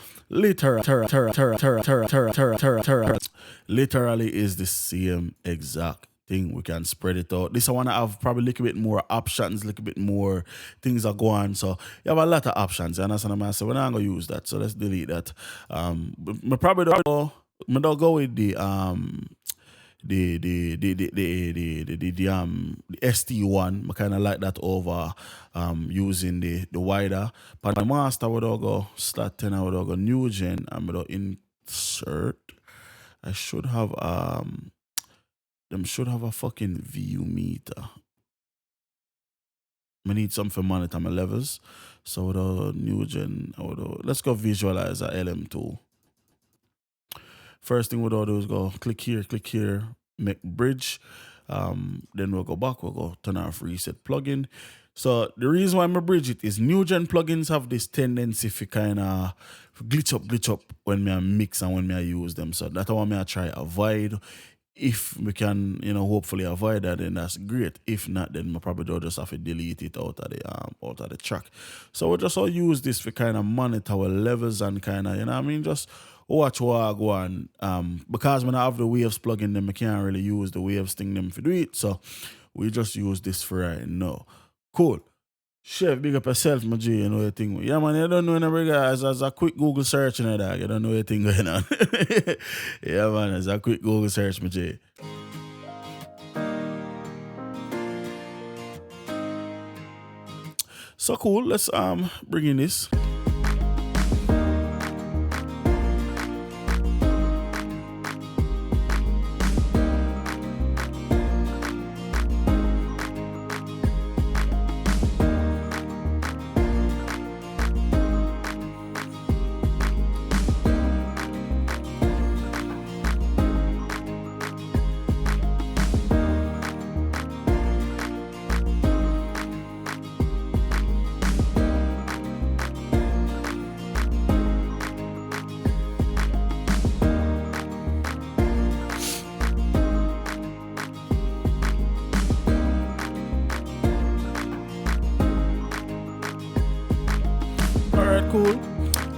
Literally is the same exact thing. We can spread it out. This I want to have probably a little bit more options, a little bit more things are going. So you have a lot of options. You understand what I'm saying? We're not gonna use that. So let's delete that. I probably don't go with the ST1. I kind of like that over using the wider. But the master would all go start 10. I would all go new gen. I'm gonna insert. I should have them should have a fucking VU meter. I need something to monitor my levels. So the new gen, let's go visualize a LM2. First thing we'll do is go click here, make bridge. Then we'll go back, we'll go turn off reset plugin. So the reason why I'm a bridge it is new gen plugins have this tendency to kind of glitch up when I mix and when I use them. So that's why I try avoid. If we can, hopefully avoid that, then that's great. If not, then we probably don't just have to delete it out of the track. So we'll just all use this for kind of monitor our levels and kind of, just watch what I go on. Because when I have the Waves plugin, then I can't really use the Waves thing them to do it. So we just use this for right now. Cool. Chef, big up yourself, my G, you know your thing. Yeah, man, you don't know any guys. As a quick Google search, dog. You don't know your thing going on. Yeah, man, as a quick Google search, my G. So cool. Let's bring in this. Cool.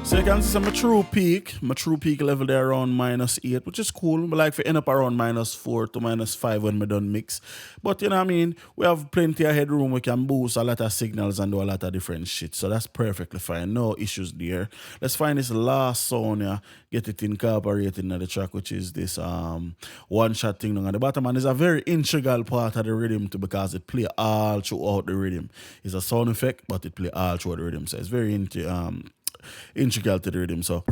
So you can see my true peak level there around -8, which is cool. But like for end up around -4 to -5 when we done mix. But you know what I mean? We have plenty of headroom. We can boost a lot of signals and do a lot of different shit. So that's perfectly fine. No issues there. Let's find this last sound here, get it incorporated in the track, which is this one shot thing on the bottom. And it's a very integral part of the rhythm too, because it play all throughout the rhythm. It's a sound effect, but it play all throughout the rhythm. So it's very integral to the rhythm. So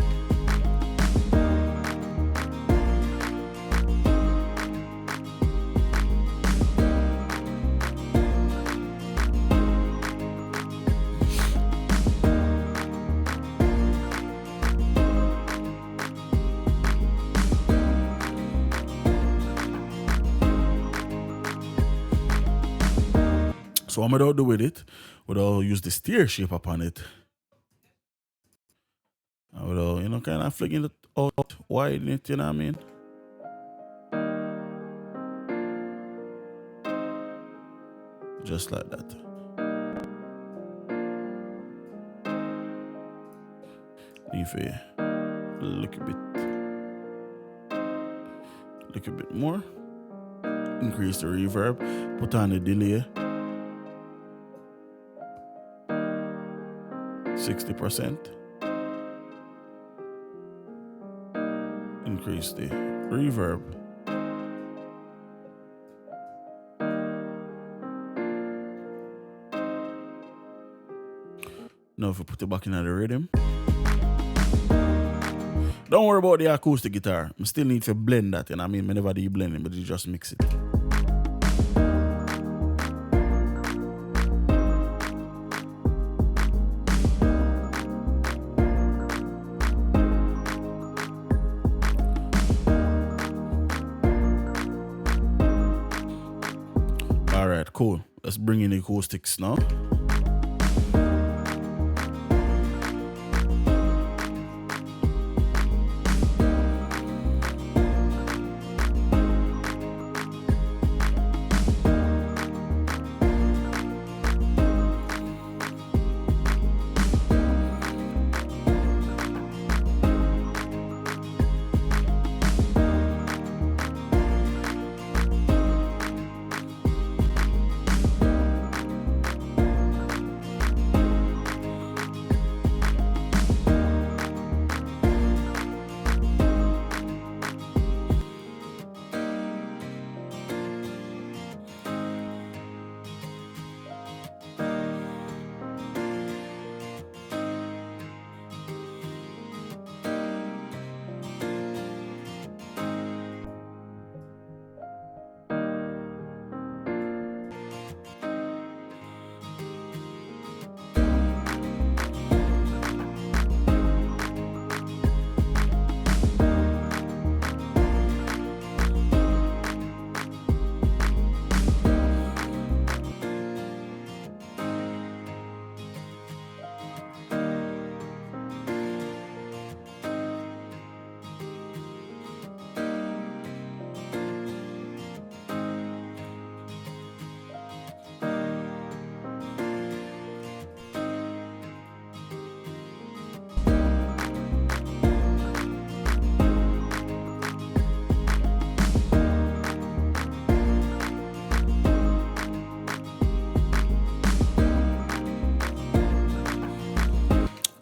what I'm going to do with it, we'll use the steer shape upon it. I would, you know, kind of flicking it out, widen it, you know what I mean? Just like that. If you look a bit more, increase the reverb, put on the delay, 60%. Increase the reverb. Now if we put it back in the rhythm. Don't worry about the acoustic guitar. I still need to blend that, you know what I mean? I never do blending, but you just mix it. Alright, cool. Let's bring in the acoustics now.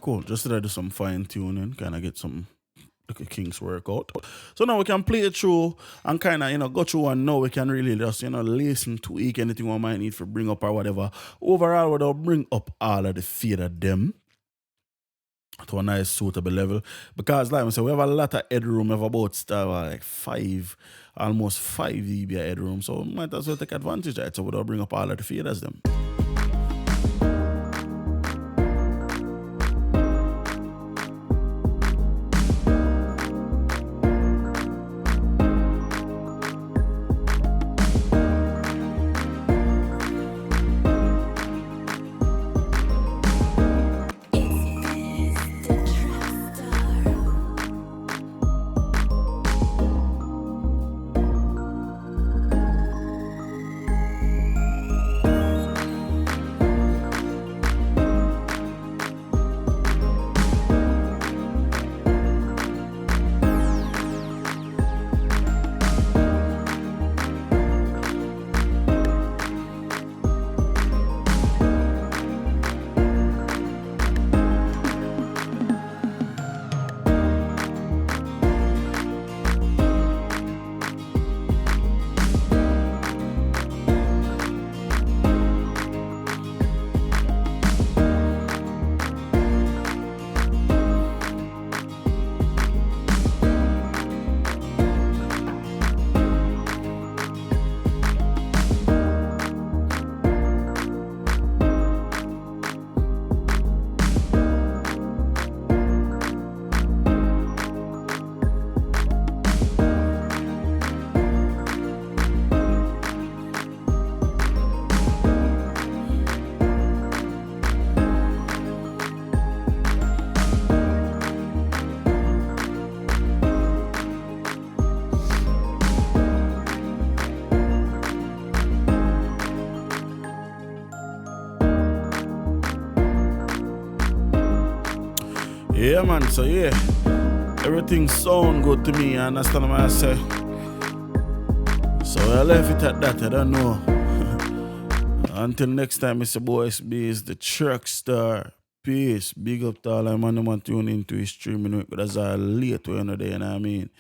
Cool. Just to do some fine tuning, kind of get some the kinks work out. So now we can play it through and kind of, go through and now we can really just, listen, tweak anything we might need to bring up or whatever. Overall, we don't bring up all of the fade of them to a nice suitable level. Because like I said, we have a lot of headroom. We have about like almost 5 dB headroom. So we might as well take advantage of it. So we don't bring up all of the faders them. Yeah, man, so yeah, everything sound good to me, you understand what I say? So I left it at that, I don't know. Until next time, it's your boy Itz-Beez-Da TrackStar. Peace, big up to all my man tune into his streaming week, because I late when you know what I mean?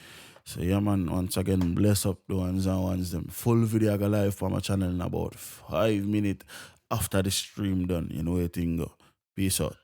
So yeah, man, once again, bless up the ones and ones them. Full video I go live for my channel in about 5 minutes after the stream done, you know where thing go. Peace out.